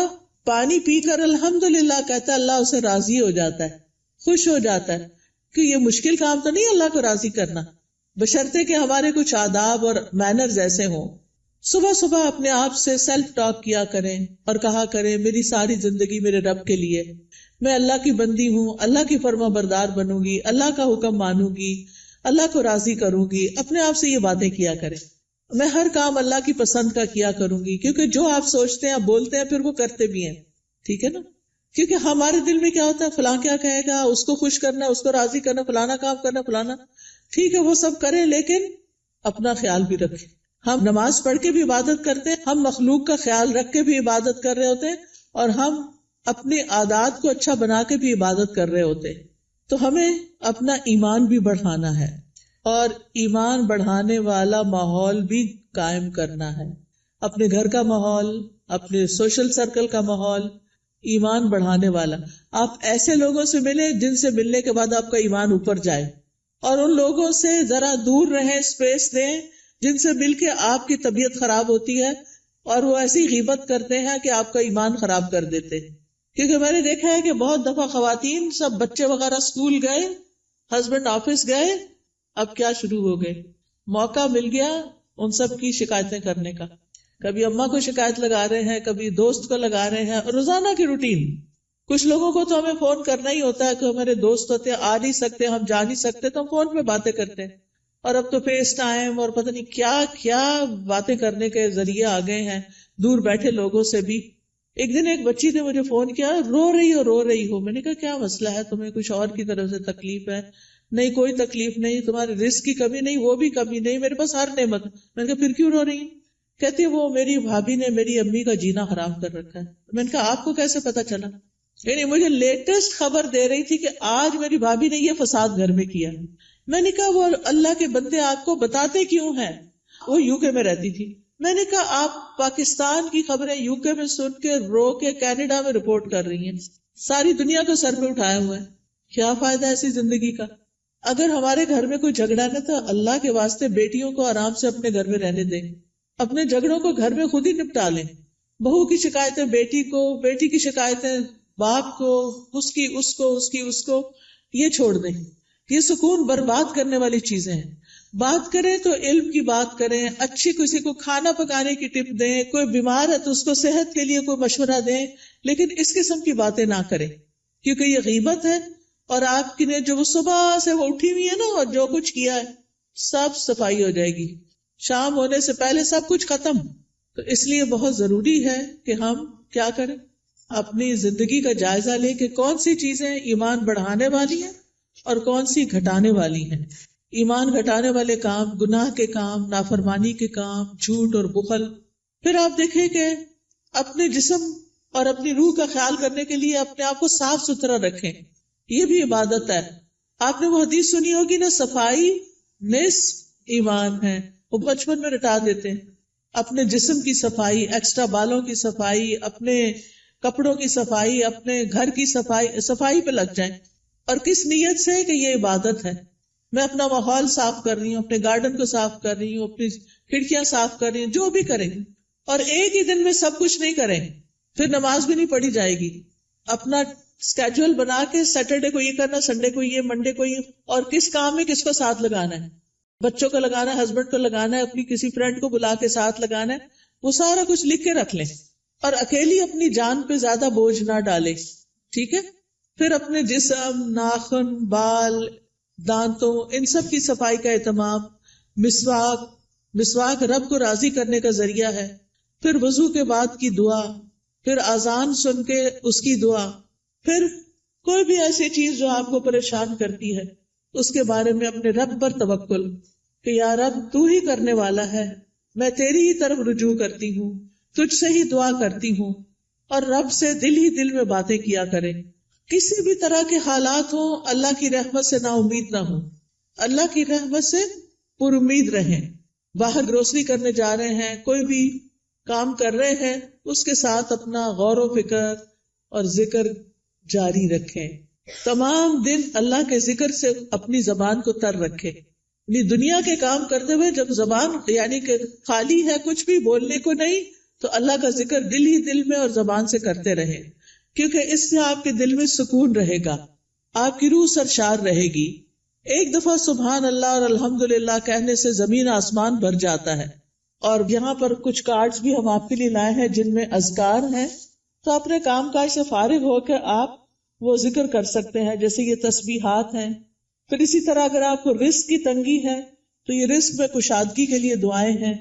Speaker 1: پانی پی کر الحمدللہ کہتا ہے اللہ اسے راضی ہو جاتا ہے، خوش ہو جاتا ہے. کہ یہ مشکل کام تو نہیں اللہ کو راضی کرنا، بشرطے کہ ہمارے کچھ آداب اور مینرز ایسے ہوں. صبح صبح اپنے آپ سے سیلف ٹاک کیا کریں اور کہا کریں میری ساری زندگی میرے رب کے لیے، میں اللہ کی بندی ہوں، اللہ کی فرما بردار بنوں گی، اللہ کا حکم مانوں گی، اللہ کو راضی کروں گی. اپنے آپ سے یہ باتیں کیا کریں. میں ہر کام اللہ کی پسند کا کیا کروں گی، کیونکہ جو آپ سوچتے ہیں آپ بولتے ہیں پھر وہ کرتے بھی ہیں. ٹھیک ہے نا؟ کیونکہ ہمارے دل میں کیا ہوتا ہے، فلاں کیا کہے گا، اس کو خوش کرنا، اس کو راضی کرنا، فلانا کام کرنا، فلانا. ٹھیک ہے وہ سب کریں لیکن اپنا خیال بھی رکھیں. ہم نماز پڑھ کے بھی عبادت کرتے ہیں، ہم مخلوق کا خیال رکھ کے بھی عبادت کر رہے ہوتے ہیں، اور ہم اپنے عادات کو اچھا بنا کے بھی عبادت کر رہے ہوتے ہیں. تو ہمیں اپنا ایمان بھی بڑھانا ہے اور ایمان بڑھانے والا ماحول بھی قائم کرنا ہے. اپنے گھر کا ماحول، اپنے سوشل سرکل کا ماحول ایمان بڑھانے والا. آپ ایسے لوگوں سے ملیں جن سے ملنے کے بعد آپ کا ایمان اوپر جائے، اور ان لوگوں سے ذرا دور رہیں، اسپیس دیں جن سے مل کے آپ کی طبیعت خراب ہوتی ہے، اور وہ ایسی غیبت کرتے ہیں کہ آپ کا ایمان خراب کر دیتے ہیں. کیونکہ میں نے دیکھا ہے کہ بہت دفعہ خواتین سب بچے وغیرہ اسکول گئے، ہسبینڈ آفس گئے، اب کیا شروع ہو گئے، موقع مل گیا ان سب کی شکایتیں کرنے کا. کبھی اماں کو شکایت لگا رہے ہیں، کبھی دوست کو لگا رہے ہیں، روزانہ کی روٹین. کچھ لوگوں کو تو ہمیں فون کرنا ہی ہوتا ہے کہ ہمارے دوست ہوتے ہیں، آ نہیں سکتے، ہم جا نہیں سکتے، تو ہم فون پہ باتیں کرتے ہیں. اور اب تو فیس ٹائم اور پتہ نہیں کیا کیا باتیں کرنے کے ذریعے آ گئے ہیں دور بیٹھے لوگوں سے بھی. ایک دن ایک بچی نے مجھے فون کیا، رو رہی ہو. میں نے کہا کیا مسئلہ ہے، تمہیں کچھ اور کی طرف سے تکلیف ہے؟ نہیں کوئی تکلیف نہیں، تمہارے رزق کی کمی نہیں، وہ بھی کمی نہیں، میرے پاس ہر نعمت. میں نے کہا پھر کیوں رو رہی؟ کہتی ہے وہ میری بھابھی نے میری امی کا جینا حرام کر رکھا ہے. میں نے کہا آپ کو کیسے پتا چلا؟ یعنی مجھے لیٹسٹ خبر دے رہی تھی کہ آج میری بھابھی نے یہ فساد گھر میں کیا. میں نے کہا وہ اللہ کے بندے آپ کو بتاتے کیوں ہیں؟ وہ یو کے میں رہتی تھی. میں نے کہا آپ پاکستان کی خبریں یو کے میں سن کے رو کے کینیڈا میں رپورٹ کر رہی ہیں، ساری دنیا کو سر پہ اٹھایا ہوا ہے. کیا فائدہ ایسی زندگی کا؟ اگر ہمارے گھر میں کوئی جھگڑا نہ تو اللہ کے واسطے بیٹیوں کو آرام سے اپنے گھر میں رہنے دیں، اپنے جھگڑوں کو گھر میں خود ہی نپٹا لیں. بہو کی شکایتیں بیٹی کو، بیٹی کی شکایتیں باپ کو، اس کو یہ چھوڑ دیں. یہ سکون برباد کرنے والی چیزیں ہیں. بات کریں تو علم کی بات کریں، اچھی کسی کو کھانا پکانے کی ٹپ دیں، کوئی بیمار ہے تو اس کو صحت کے لیے کوئی مشورہ دیں، لیکن اس قسم کی باتیں نہ کریں کیونکہ یہ غیبت ہے. اور آپ کی نے جو صبح سے وہ اٹھی ہوئی ہے نا اور جو کچھ کیا ہے سب صفائی ہو جائے گی، شام ہونے سے پہلے سب کچھ ختم. تو اس لیے بہت ضروری ہے کہ ہم کیا کریں، اپنی زندگی کا جائزہ لیں کہ کون سی چیزیں ایمان بڑھانے والی ہیں اور کون سی گھٹانے والی ہیں. ایمان گھٹانے والے کام، گناہ کے کام، نافرمانی کے کام، جھوٹ اور بخل. پھر آپ دیکھیں کہ اپنے جسم اور اپنی روح کا خیال کرنے کے لیے اپنے آپ کو صاف ستھرا رکھیں، یہ بھی عبادت ہے. آپ نے وہ حدیث سنی ہوگی نا، صفائی نصف ایمان ہے. وہ بچپن میں رٹا دیتے ہیں. اپنے جسم کی صفائی، ایکسٹرا بالوں کی صفائی، اپنے کپڑوں کی صفائی، اپنے گھر کی صفائی پہ لگ جائیں. اور کس نیت سے کہ یہ عبادت ہے. میں اپنا ماحول صاف کر رہی ہوں، اپنے گارڈن کو صاف کر رہی ہوں، اپنی کھڑکیاں صاف کر رہی ہوں، جو بھی کریں. اور ایک ہی دن میں سب کچھ نہیں کریں، پھر نماز بھی نہیں پڑھی جائے گی. اپنا اسکیجول بنا کے سیٹرڈے کو یہ کرنا، سنڈے کو یہ، منڈے کو یہ، اور کس کام میں کس کو ساتھ لگانا ہے. بچوں کو لگانا ہے، ہسبینڈ کو لگانا ہے، اپنی کسی فرینڈ کو بلا کے ساتھ لگانا ہے. وہ سارا کچھ لکھ کے رکھ لیں اور اکیلی اپنی جان پہ زیادہ بوجھ نہ ڈالے. ٹھیک ہے. پھر اپنے جسم، ناخن، بال، دانتوں، ان سب کی صفائی کا اہتمام. مسواک رب کو راضی کرنے کا ذریعہ ہے. پھر وضو کے بعد کی دعا، پھر اذان سن کے اس کی دعا. پھر کوئی بھی ایسی چیز جو آپ کو پریشان کرتی ہے اس کے بارے میں اپنے رب پر توکل کہ یا رب تو ہی کرنے والا ہے، میں تیری ہی طرف رجوع کرتی ہوں، تجھ سے ہی دعا کرتی ہوں. اور رب سے دل ہی دل میں باتیں کیا کریں. کسی بھی طرح کے حالات ہوں اللہ کی رحمت سے نا امید نہ ہوں، اللہ کی رحمت سے پر امید رہیں. باہر گروسری کرنے جا رہے ہیں، کوئی بھی کام کر رہے ہیں، اس کے ساتھ اپنا غور و فکر اور ذکر جاری رکھیں. تمام دن اللہ کے ذکر سے اپنی زبان کو تر رکھیں. یعنی دنیا کے کام کرتے ہوئے جب زبان یعنی کہ خالی ہے، کچھ بھی بولنے کو نہیں، تو اللہ کا ذکر دل ہی دل میں اور زبان سے کرتے رہیں، کیونکہ اس سے آپ کے دل میں سکون رہے گا، آپ کی روح سرشار رہے گی. ایک دفعہ سبحان اللہ اور الحمدللہ کہنے سے زمین آسمان بھر جاتا ہے. اور یہاں پر کچھ کارڈز بھی ہم آپ کے لیے لائے ہیں جن میں اذکار ہیں، تو اپنے کام کاج سے فارغ ہو کے آپ وہ ذکر کر سکتے ہیں، جیسے یہ تسبیحات ہیں. پھر اسی طرح اگر آپ کو رزق کی تنگی ہے تو یہ رزق میں کشادگی کے لیے دعائیں ہیں.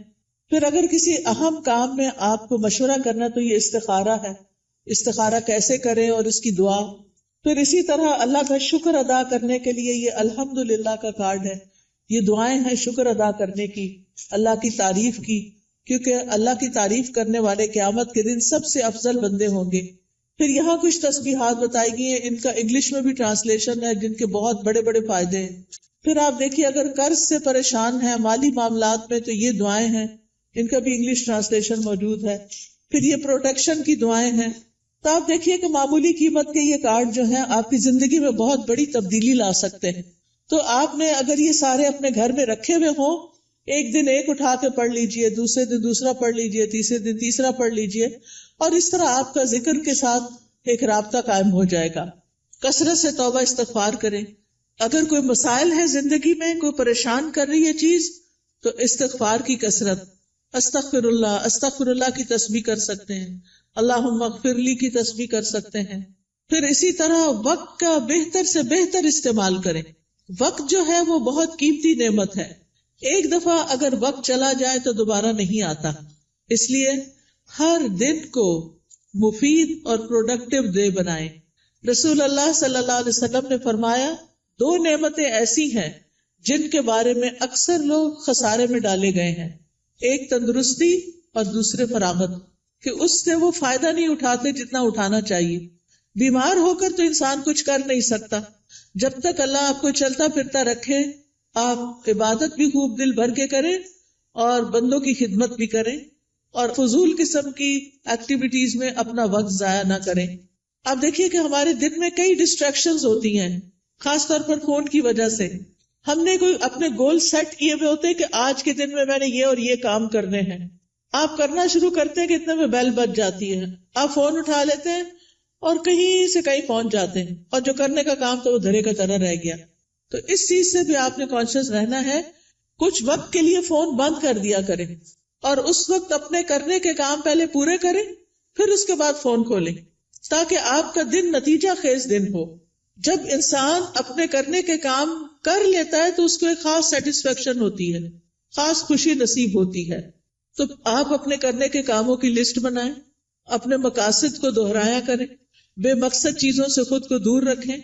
Speaker 1: پھر اگر کسی اہم کام میں آپ کو مشورہ کرنا تو یہ استخارہ ہے، استخارہ کیسے کریں اور اس کی دعا. پھر اسی طرح اللہ کا شکر ادا کرنے کے لیے یہ الحمدللہ کا کارڈ ہے، یہ دعائیں ہیں شکر ادا کرنے کی، اللہ کی تعریف کی، کیونکہ اللہ کی تعریف کرنے والے قیامت کے دن سب سے افضل بندے ہوں گے. پھر یہاں کچھ تسبیحات بتائی گئی ہیں، ان کا انگلش میں بھی ٹرانسلیشن ہے جن کے بہت بڑے بڑے فائدے ہیں. پھر آپ دیکھیے اگر قرض سے پریشان ہیں، مالی معاملات میں، تو یہ دعائیں ہیں، ان کا بھی انگلش ٹرانسلیشن موجود ہے. پھر یہ پروٹیکشن کی دعائیں ہیں. تو آپ دیکھیے کہ معمولی قیمت کے یہ کارڈ جو ہیں آپ کی زندگی میں بہت بڑی تبدیلی لا سکتے ہیں. تو آپ نے اگر یہ سارے اپنے گھر میں رکھے ہوئے ہوں ایک دن ایک اٹھا کے پڑھ لیجئے، دوسرے دن دوسرا پڑھ لیجئے، تیسرے دن تیسرا پڑھ لیجئے، اور اس طرح آپ کا ذکر کے ساتھ ایک رابطہ قائم ہو جائے گا. کثرت سے توبہ استغفار کریں. اگر کوئی مسائل ہے زندگی میں، کوئی پریشان کر رہی ہے چیز، تو استغفار کی کثرت، استغفر اللہ کی تسبیح کر سکتے ہیں، اللہم اغفر لی کی تسبیح کر سکتے ہیں. پھر اسی طرح وقت کا بہتر سے بہتر استعمال کریں. وقت جو ہے وہ بہت قیمتی نعمت ہے. ایک دفعہ اگر وقت چلا جائے تو دوبارہ نہیں آتا. اس لیے ہر دن کو مفید اور پروڈکٹیو ڈے بنائیں. رسول اللہ صلی اللہ علیہ وسلم نے فرمایا 2 نعمتیں ایسی ہیں جن کے بارے میں اکثر لوگ خسارے میں ڈالے گئے ہیں. ایک تندرستی اور دوسرے فراغت، کہ اس سے وہ فائدہ نہیں اٹھاتے جتنا اٹھانا چاہیے. بیمار ہو کر تو انسان کچھ کر نہیں سکتا. جب تک اللہ آپ کو چلتا پھرتا رکھے، آپ عبادت بھی خوب دل بھر کے کریں اور بندوں کی خدمت بھی کریں اور فضول قسم کی ایکٹیویٹیز میں اپنا وقت ضائع نہ کریں. آپ دیکھیے کہ ہمارے دن میں کئی ڈسٹریکشنز ہوتی ہیں، خاص طور پر فون کی وجہ سے. ہم نے کوئی اپنے گول سیٹ کیے ہوئے ہوتے کہ آج کے دن میں نے یہ اور یہ کام کرنے ہیں. آپ کرنا شروع کرتے ہیں کہ اتنے میں بیل بج جاتی ہے، آپ فون اٹھا لیتے ہیں اور کہیں سے کہیں پہنچ جاتے ہیں، اور جو کرنے کا کام تو وہ دھرے کا طرح رہ گیا. تو اس چیز سے بھی آپ نے کانشیس رہنا ہے. کچھ وقت کے لیے فون بند کر دیا کریں اور اس وقت اپنے کرنے کے کام پہلے پورے کریں، پھر اس کے بعد فون کھولیں، تاکہ آپ کا دن نتیجہ خیز دن ہو. جب انسان اپنے کرنے کے کام کر لیتا ہے تو اس کو ایک خاص سیٹسفیکشن ہوتی ہے، خاص خوشی نصیب ہوتی ہے. تو آپ اپنے کرنے کے کاموں کی لسٹ بنائیں، اپنے مقاصد کو دہرایا کریں، بے مقصد چیزوں سے خود کو دور رکھیں،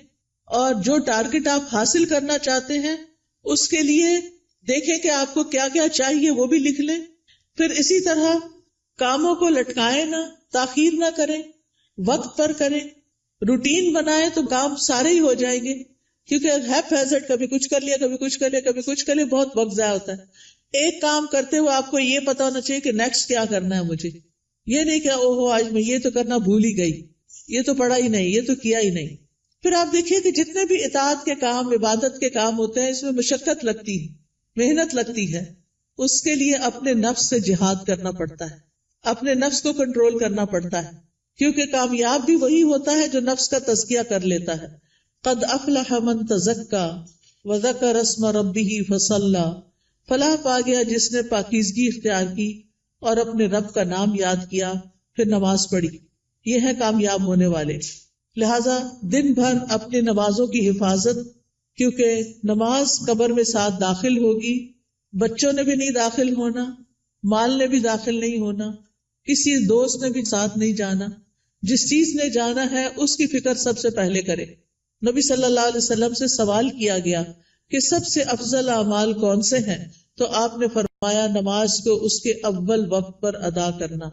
Speaker 1: اور جو ٹارگٹ آپ حاصل کرنا چاہتے ہیں اس کے لیے دیکھیں کہ آپ کو کیا کیا چاہیے، وہ بھی لکھ لیں. پھر اسی طرح کاموں کو لٹکائیں نہ، تاخیر نہ کریں، وقت پر کریں. روٹین بنائیں تو کام سارے ہی ہو جائیں گے، کیونکہ ہیپ ہیزرڈ کبھی کچھ کر لیا، کبھی کچھ کر لیا، کبھی کچھ کر لیا، بہت وقت ضائع ہوتا ہے. ایک کام کرتے ہوئے آپ کو یہ پتا ہونا چاہیے کہ نیکسٹ کیا کرنا ہے مجھے. یہ نہیں کہ اوہو آج میں یہ تو کرنا بھول ہی گئی، یہ تو پڑھا ہی نہیں، یہ تو کیا ہی نہیں. پھر آپ دیکھیے کہ جتنے بھی اطاعت کے کام، عبادت کے کام ہوتے ہیں، اس میں مشقت لگتی ہے، محنت لگتی ہے. اس کے لیے اپنے نفس سے جہاد کرنا پڑتا ہے، اپنے نفس کو کنٹرول کرنا پڑتا ہے، کیونکہ کامیاب بھی وہی ہوتا ہے جو نفس کا تزکیہ کر لیتا ہے. قد افلح من تزکا وذکر اسم ربہ فصلی، فلاح پا گیا جس نے پاکیزگی اختیار کی اور اپنے رب کا نام یاد کیا، پھر نماز پڑھی. یہ ہے کامیاب ہونے والے. لہذا دن بھر اپنی نمازوں کی حفاظت، کیونکہ نماز قبر میں ساتھ داخل ہوگی. بچوں نے بھی نہیں داخل ہونا، مال نے بھی داخل نہیں ہونا، کسی دوست نے بھی ساتھ نہیں جانا. جس چیز نے جانا ہے اس کی فکر سب سے پہلے کرے. نبی صلی اللہ علیہ وسلم سے سوال کیا گیا کہ سب سے افضل اعمال کون سے ہیں، تو آپ نے فرمایا نماز کو اس کے اول وقت پر ادا کرنا.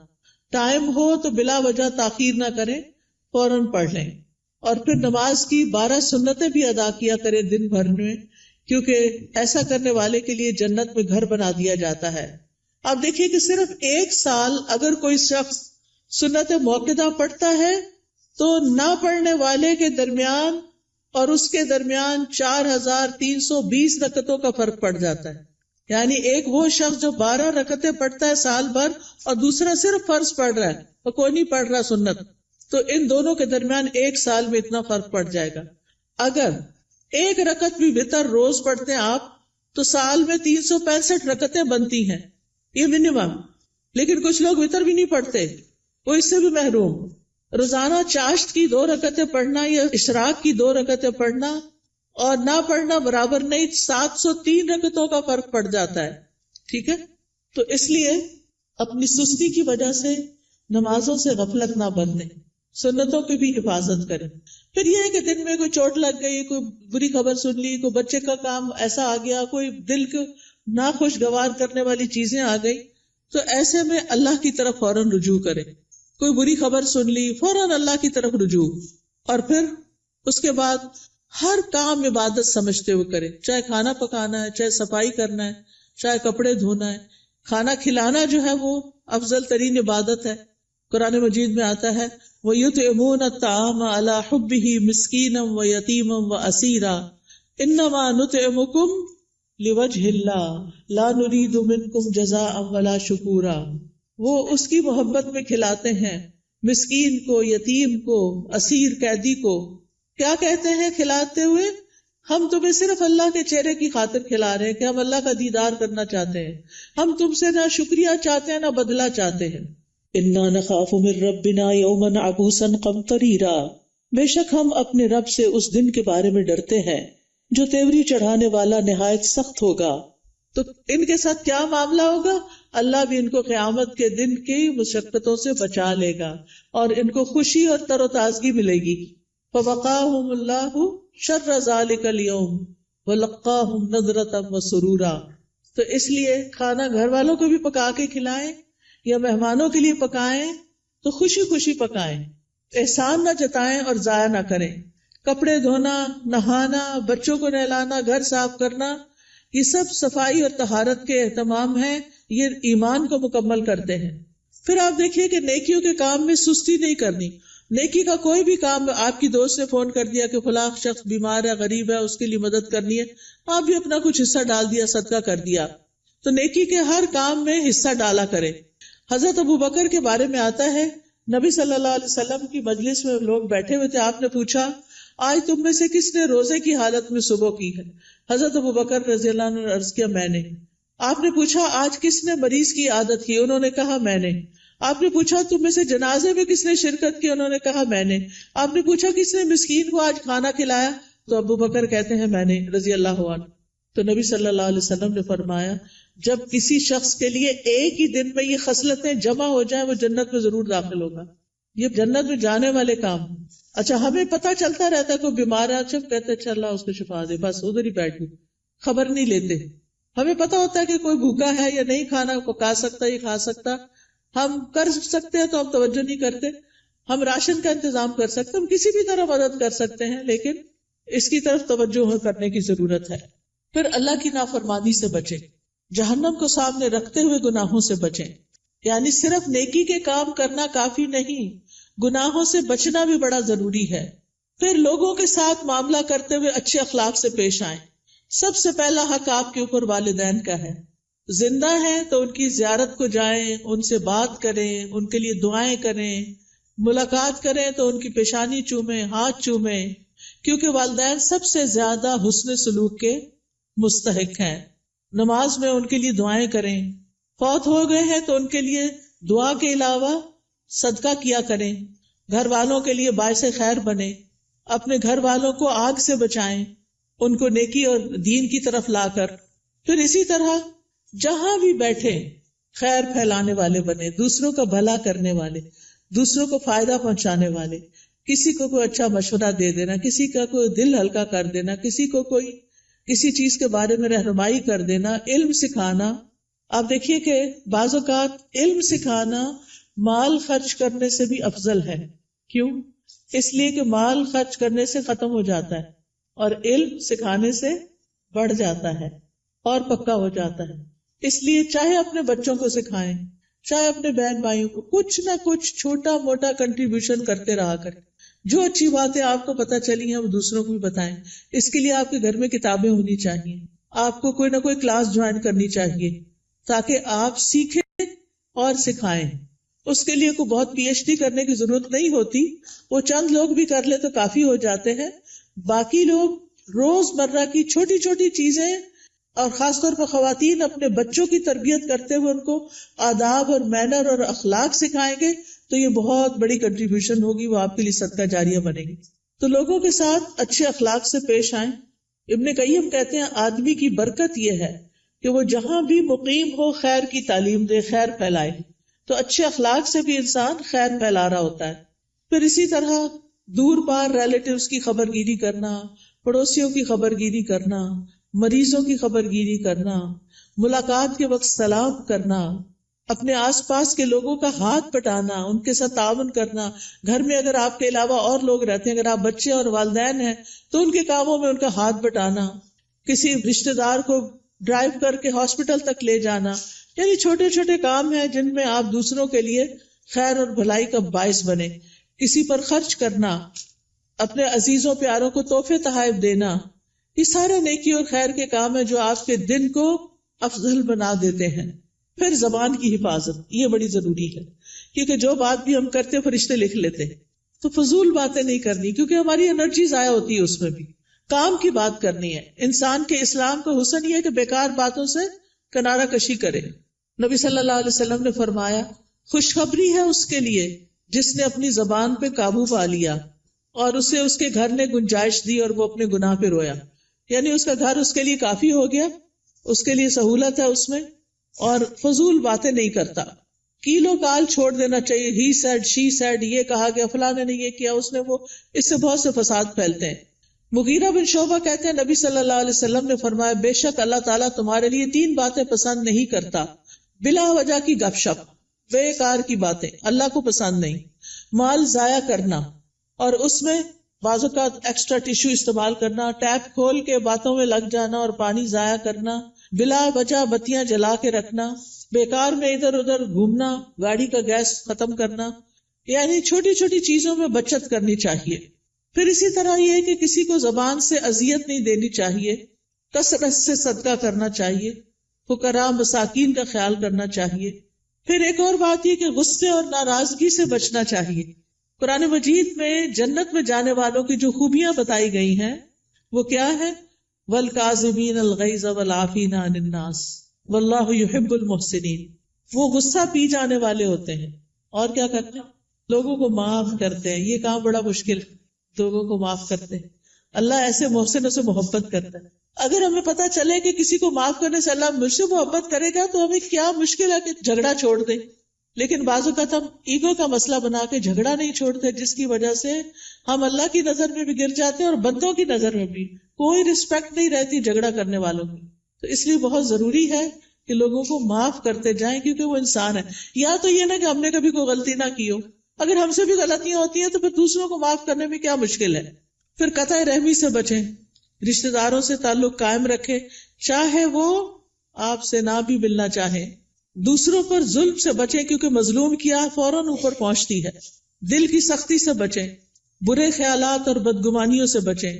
Speaker 1: ٹائم ہو تو بلا وجہ تاخیر نہ کریں، فوراً پڑھ لیں. اور پھر نماز کی 12 سنتیں بھی ادا کیا کریں دن بھر میں، کیونکہ ایسا کرنے والے کے لیے جنت میں گھر بنا دیا جاتا ہے. آپ دیکھیے کہ صرف 1 سال اگر کوئی شخص سنت موقدہ پڑھتا ہے تو نہ پڑھنے والے کے درمیان اور اس کے درمیان 4320 رکعتوں کا فرق پڑ جاتا ہے. یعنی ایک وہ شخص جو 12 رکعتیں پڑھتا ہے سال بھر، اور دوسرا صرف فرض پڑھ رہا ہے اور کوئی نہیں پڑھ رہا سنت، تو ان دونوں کے درمیان 1 سال میں اتنا فرق پڑ جائے گا. اگر 1 رکعت بھی وتر روز پڑھتے ہیں آپ تو سال میں 365 رکعتیں بنتی ہیں، یہ منیمم. لیکن کچھ لوگ وتر بھی نہیں پڑھتے، وہ اس سے بھی محروم. روزانہ چاشت کی 2 رکعتیں پڑھنا یا اشراق کی 2 رکعتیں پڑھنا اور نہ پڑھنا برابر نہیں، 703 رکعتوں کا فرق پڑ جاتا ہے. ٹھیک ہے، تو اس لیے اپنی سستی کی وجہ سے نمازوں سے غفلت نہ برتیں، سنتوں کی بھی حفاظت کریں. پھر یہ ہے کہ دن میں کوئی چوٹ لگ گئی، کوئی بری خبر سن لی، کوئی بچے کا کام ایسا آ گیا، کوئی دل کو ناخوشگوار کرنے والی چیزیں آ گئی، تو ایسے میں اللہ کی طرف فوراً رجوع کریں. کوئی بری خبر سن لی، فوراً اللہ کی طرف رجوع. اور پھر اس کے بعد ہر کام عبادت سمجھتے ہوئے کریں، چاہے کھانا پکانا ہے، چاہے صفائی کرنا ہے، چاہے کپڑے دھونا ہے. کھانا کھلانا جو ہے وہ افضل ترین عبادت ہے. قرآن مجید میں آتا ہے وَيُطْعِمُونَ الطَّعَامَ عَلَى حُبِّهِ مِسْكِينًا وَيَتِيمًا وَأَسِيرًا إِنَّمَا نُطْعِمُكُمْ لوجہ اللہ لا نرید منکم جزاء ولا شکورا، وہ اس کی محبت میں کھلاتے ہیں مسکین کو، یتیم کو، اسیر قیدی کو. کیا کہتے ہیں کھلاتے ہوئے؟ ہم تمہیں صرف اللہ کے چہرے کی خاطر کھلا رہے ہیں کہ ہم اللہ کا دیدار کرنا چاہتے ہیں، ہم تم سے نہ شکریہ چاہتے ہیں نہ بدلہ چاہتے ہیں. انا نخاف من ربنا یوما عبوسا قمطریرا، بے شک ہم اپنے رب سے اس دن کے بارے میں ڈرتے ہیں جو تیوری چڑھانے والا نہایت سخت ہوگا. تو ان کے ساتھ کیا معاملہ ہوگا؟ اللہ بھی ان کو قیامت کے دن کی مشقتوں سے بچا لے گا اور ان کو خوشی اور تر و تازگی ملے گی. فوقاہم اللہ شر ذالک اليوم ولقاہم نضرۃ وسرورا. تو اس لیے کھانا گھر والوں کو بھی پکا کے کھلائیں یا مہمانوں کے لیے پکائیں تو خوشی خوشی پکائیں، احسان نہ جتائیں اور ضائع نہ کریں. کپڑے دھونا، نہانا، بچوں کو نہلانا، گھر صاف کرنا، یہ سب صفائی اور طہارت کے اہتمام ہیں، یہ ایمان کو مکمل کرتے ہیں. پھر آپ دیکھیے کہ نیکیوں کے کام میں سستی نہیں کرنی. نیکی کا کوئی بھی کام، آپ کی دوست نے فون کر دیا کہ فلاں شخص بیمار ہے، غریب ہے، اس کے لیے مدد کرنی ہے، آپ بھی اپنا کچھ حصہ ڈال دیا، صدقہ کر دیا. تو نیکی کے ہر کام میں حصہ ڈالا کرے. حضرت ابوبکر کے بارے میں آتا ہے، نبی صلی اللہ علیہ وسلم کی مجلس میں لوگ بیٹھے ہوئے تھے، آپ نے پوچھا آج تم میں سے کس نے روزے کی حالت میں صبح کی ہے؟ حضرت ابوبکر رضی اللہ عنہ نے عرض کیا میں نے. آپ نے پوچھا آج کس نے مریض کی عادت کی؟ انہوں نے کہا میں نے. آپ نے پوچھا تم میں سے جنازے میں کس نے شرکت کی؟ انہوں نے کہا میں نے. آپ نے پوچھا کس نے مسکین کو آج کھانا کھلایا؟ تو ابوبکر کہتے ہیں میں نے رضی اللہ عنہ. تو نبی صلی اللہ علیہ وسلم نے فرمایا جب کسی شخص کے لیے ایک ہی دن میں یہ خصلتیں جمع ہو جائیں وہ جنت میں ضرور داخل ہوگا. یہ جنت میں جانے والے کام. اچھا ہمیں پتہ چلتا رہتا ہے کوئی بیمار ہے، جب کہتے اچھا اللہ اس کو شفا دے، بس ادھر ہی بیٹھ گئے، خبر نہیں لیتے. ہمیں پتہ ہوتا ہے کہ کوئی بھوکا ہے یا نہیں کھانا پکا سکتا یہ کھا سکتا، ہم کر سکتے ہیں تو ہم توجہ نہیں کرتے. ہم راشن کا انتظام کر سکتے، ہم کسی بھی طرح مدد کر سکتے ہیں، لیکن اس کی طرف توجہ کرنے کی ضرورت ہے. پھر اللہ کی نافرمانی سے بچیں، جہنم کو سامنے رکھتے ہوئے گناہوں سے بچیں. یعنی صرف نیکی کے کام کرنا کافی نہیں، گناہوں سے بچنا بھی بڑا ضروری ہے. پھر لوگوں کے ساتھ معاملہ کرتے ہوئے اچھے اخلاق سے پیش آئیں. سب سے پہلا حق آپ کے اوپر والدین کا ہے. زندہ ہیں تو ان کی زیارت کو جائیں، ان سے بات کریں، ان کے لیے دعائیں کریں، ملاقات کریں تو ان کی پیشانی چومیں، ہاتھ چومیں، کیونکہ والدین سب سے زیادہ حسن سلوک کے مستحق ہیں. نماز میں ان کے لیے دعائیں کریں. فوت ہو گئے ہیں تو ان کے لیے دعا کے علاوہ صدقہ کیا کریں. گھر والوں کے لیے باعث خیر بنیں. اپنے گھر والوں کو آگ سے بچائیں، ان کو نیکی اور دین کی طرف لا کر. پھر اسی طرح جہاں بھی بیٹھے خیر پھیلانے والے بنے، دوسروں کا بھلا کرنے والے، دوسروں کو فائدہ پہنچانے والے. کسی کو کوئی اچھا مشورہ دے دینا، کسی کا کوئی دل ہلکا کر دینا، کسی کو کوئی کسی چیز کے بارے میں رہنمائی کر دینا، علم سکھانا. آپ دیکھیے کہ بعض اوقات علم سکھانا مال خرچ کرنے سے بھی افضل ہے. کیوں؟ اس لیے کہ مال خرچ کرنے سے ختم ہو جاتا ہے اور علم سکھانے سے بڑھ جاتا ہے اور پکا ہو جاتا ہے. اس لیے چاہے اپنے بچوں کو سکھائیں، چاہے اپنے بہن بھائیوں کو، کچھ نہ کچھ چھوٹا موٹا کنٹریبیوشن کرتے رہا کریں. جو اچھی باتیں آپ کو پتہ چلی ہیں وہ دوسروں کو بھی بتائیں. اس کے لیے آپ کے گھر میں کتابیں ہونی چاہیے، آپ کو کوئی نہ کوئی کلاس جوائن کرنی چاہیے تاکہ آپ سیکھیں اور سکھائیں. اس کے لیے کوئی بہت پی ایچ ڈی کرنے کی ضرورت نہیں ہوتی، وہ چند لوگ بھی کر لے تو کافی ہو جاتے ہیں. باقی لوگ روز مرہ کی چھوٹی چھوٹی چیزیں اور خاص طور پر خواتین اپنے بچوں کی تربیت کرتے ہوئے ان کو آداب اور مینر اور اخلاق سکھائیں گے تو یہ بہت بڑی کنٹریبیوشن ہوگی، وہ آپ کے لیے صدقہ جاریہ بنے گی. تو لوگوں کے ساتھ اچھے اخلاق سے پیش آئیں. ابن قیم کہتے ہیں آدمی کی برکت یہ ہے کہ وہ جہاں بھی مقیم ہو خیر کی تعلیم دے، خیر پھیلائے. تو اچھے اخلاق سے بھی انسان خیر پھیلا رہا ہوتا ہے. پھر اسی طرح دور پار ریلیٹیوز کی خبر گیری کرنا، پڑوسیوں کی خبر گیری کرنا، مریضوں کی خبر گیری کرنا، ملاقات کے وقت سلام کرنا، اپنے آس پاس کے لوگوں کا ہاتھ پٹانا، ان کے ساتھ تعاون کرنا. گھر میں اگر آپ کے علاوہ اور لوگ رہتے ہیں، اگر آپ بچے اور والدین ہیں تو ان کے کاموں میں ان کا ہاتھ بٹانا، کسی رشتہ دار کو ڈرائیو کر کے ہاسپٹل تک لے جانا. یعنی چھوٹے چھوٹے کام ہیں جن میں آپ دوسروں کے لیے خیر اور بھلائی کا باعث بنے. کسی پر خرچ کرنا، اپنے عزیزوں پیاروں کو تحفے تحائف دینا، یہ سارے نیکی اور خیر کے کام ہیں جو آپ کے دن کو افضل بنا دیتے ہیں. پھر زبان کی حفاظت، یہ بڑی ضروری ہے، کیونکہ جو بات بھی ہم کرتے فرشتے لکھ لیتے ہیں. تو فضول باتیں نہیں کرنی، کیونکہ ہماری انرجی ضائع ہوتی ہے اس میں بھی. کام کی بات کرنی ہے. انسان کے اسلام کا حسن یہ ہے کہ بیکار باتوں سے کنارہ کشی کرے. نبی صلی اللہ علیہ وسلم نے فرمایا خوشخبری ہے اس کے لیے جس نے اپنی زبان پہ قابو پا لیا اور اسے اس کے گھر نے گنجائش دی اور وہ اپنے گناہ پہ رویا. یعنی اس کا گھر اس کے لیے کافی ہو گیا، اس کے لیے سہولت ہے اس میں، اور فضول باتیں نہیں کرتا. کیلو کال چھوڑ دینا چاہیے. ہی سیڈ، شی سیڈ، یہ کہا گیا، فلاں نے یہ کیا، اس نے وہ، اس سے بہت سے فساد پھیلتے ہیں. مغیرہ بن شعبہ کہتے ہیں نبی صلی اللہ علیہ وسلم نے فرمایا بے شک اللہ تعالیٰ تمہارے لیے 3 باتیں پسند نہیں کرتا. بلا وجہ کی گپ شپ، بیکار کی باتیں اللہ کو پسند نہیں. مال ضائع کرنا، اور اس میں بعض اوقات ایکسٹرا ٹیشو استعمال کرنا، ٹیپ کھول کے باتوں میں لگ جانا اور پانی ضائع کرنا، بلا وجہ بتیاں جلا کے رکھنا، بیکار میں ادھر ادھر گھومنا، گاڑی کا گیس ختم کرنا. یعنی چھوٹی چھوٹی چیزوں میں بچت کرنی چاہیے. پھر اسی طرح یہ ہے کہ کسی کو زبان سے اذیت نہیں دینی چاہیے، کثرت سے صدقہ کرنا چاہیے، فقراء مساکین کا خیال کرنا چاہیے. پھر ایک اور بات یہ کہ غصے اور ناراضگی سے بچنا چاہیے. قرآن مجید میں جنت میں جانے والوں کی جو خوبیاں بتائی گئی ہیں وہ کیا ہے؟ وَالْكَاظِمِينَ الْغَيْظَ وَالْعَافِينَ عَنِ النَّاسِ وَاللَّهُ يُحِبُّ الْمُحْسِنِينَ. وہ غصہ پی جانے والے ہوتے ہیں اور کیا کرتے ہیں؟ لوگوں کو معاف کرتے ہیں. یہ کام بڑا مشکل، لوگوں کو معاف کرتے ہیں. اللہ ایسے محسنوں سے محبت کرتا ہے. اگر ہمیں پتا چلے کہ کسی کو معاف کرنے سے اللہ مجھ سے محبت کرے گا تو ہمیں کیا مشکل ہے کہ جھگڑا چھوڑ دیں. لیکن بعض اوقات ہم ایگو کا مسئلہ بنا کے جھگڑا نہیں چھوڑتے، جس کی وجہ سے ہم اللہ کی نظر میں بھی گر جاتے ہیں اور بندوں کی نظر میں بھی. کوئی رسپیکٹ نہیں رہتی جھگڑا کرنے والوں کی. تو اس لیے بہت ضروری ہے کہ لوگوں کو معاف کرتے جائیں، کیونکہ وہ انسان ہے. یا تو یہ نہ کہ ہم نے کبھی کوئی غلطی نہ کی ہو، اگر ہم سے بھی غلطیاں ہوتی ہیں تو پھر دوسروں کو معاف کرنے میں کیا مشکل ہے. پھر قطع رحمی سے بچیں، رشتہ داروں سے تعلق قائم رکھیں، چاہے وہ آپ سے نہ بھی ملنا چاہیں. دوسروں پر ظلم سے بچیں، کیونکہ مظلوم کی آہ فوراً اوپر پہنچتی ہے. دل کی سختی سے بچیں، برے خیالات اور بدگمانیوں سے بچیں،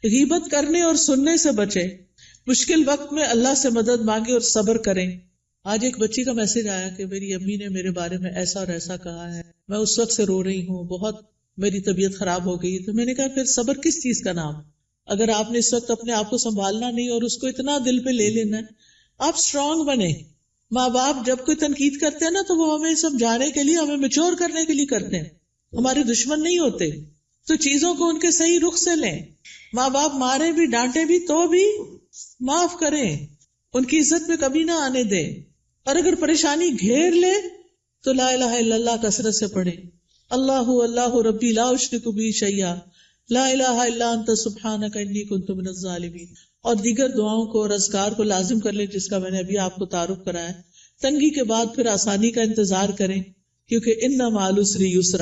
Speaker 1: غیبت کرنے اور سننے سے بچیں. مشکل وقت میں اللہ سے مدد مانگے اور صبر کریں. آج ایک بچی کا میسج آیا کہ میری امی نے میرے بارے میں ایسا اور ایسا کہا ہے، میں اس وقت سے رو رہی ہوں، بہت میری طبیعت خراب ہو گئی. تو میں نے کہا پھر صبر کس چیز کا نام؟ اگر آپ نے اس وقت اپنے آپ کو سنبھالنا نہیں اور اس کو اتنا دل پہ لے لینا ہے، آپ اسٹرانگ بنیں. ماں باپ جب کوئی تنقید کرتے ہیں نا تو وہ ہمیں سمجھانے کے لیے، ہمیں میچور کرنے کے لیے کرتے ہیں، ہمارے دشمن نہیں ہوتے. تو چیزوں کو ان کے صحیح رخ سے لیں. ماں باپ مارے بھی ڈانٹے بھی تو بھی معاف کریں، ان کی عزت میں کمی نہ آنے دیں. اور اگر پریشانی گھیر لے تو لا الہ الا اللہ کثرت سے پڑھیں. اللہ اللہ ربی لا اشرک بہ شیئا لا الہ الا انت سبحانک انی کنت من الظالمین. اور دیگر دعاؤں کو اور اذکار کو لازم کر لیں، جس کا میں نے ابھی آپ کو تعارف کرایا. تنگی کے بعد پھر آسانی کا انتظار کریں، کیونکہ ان مع العسر یسرا.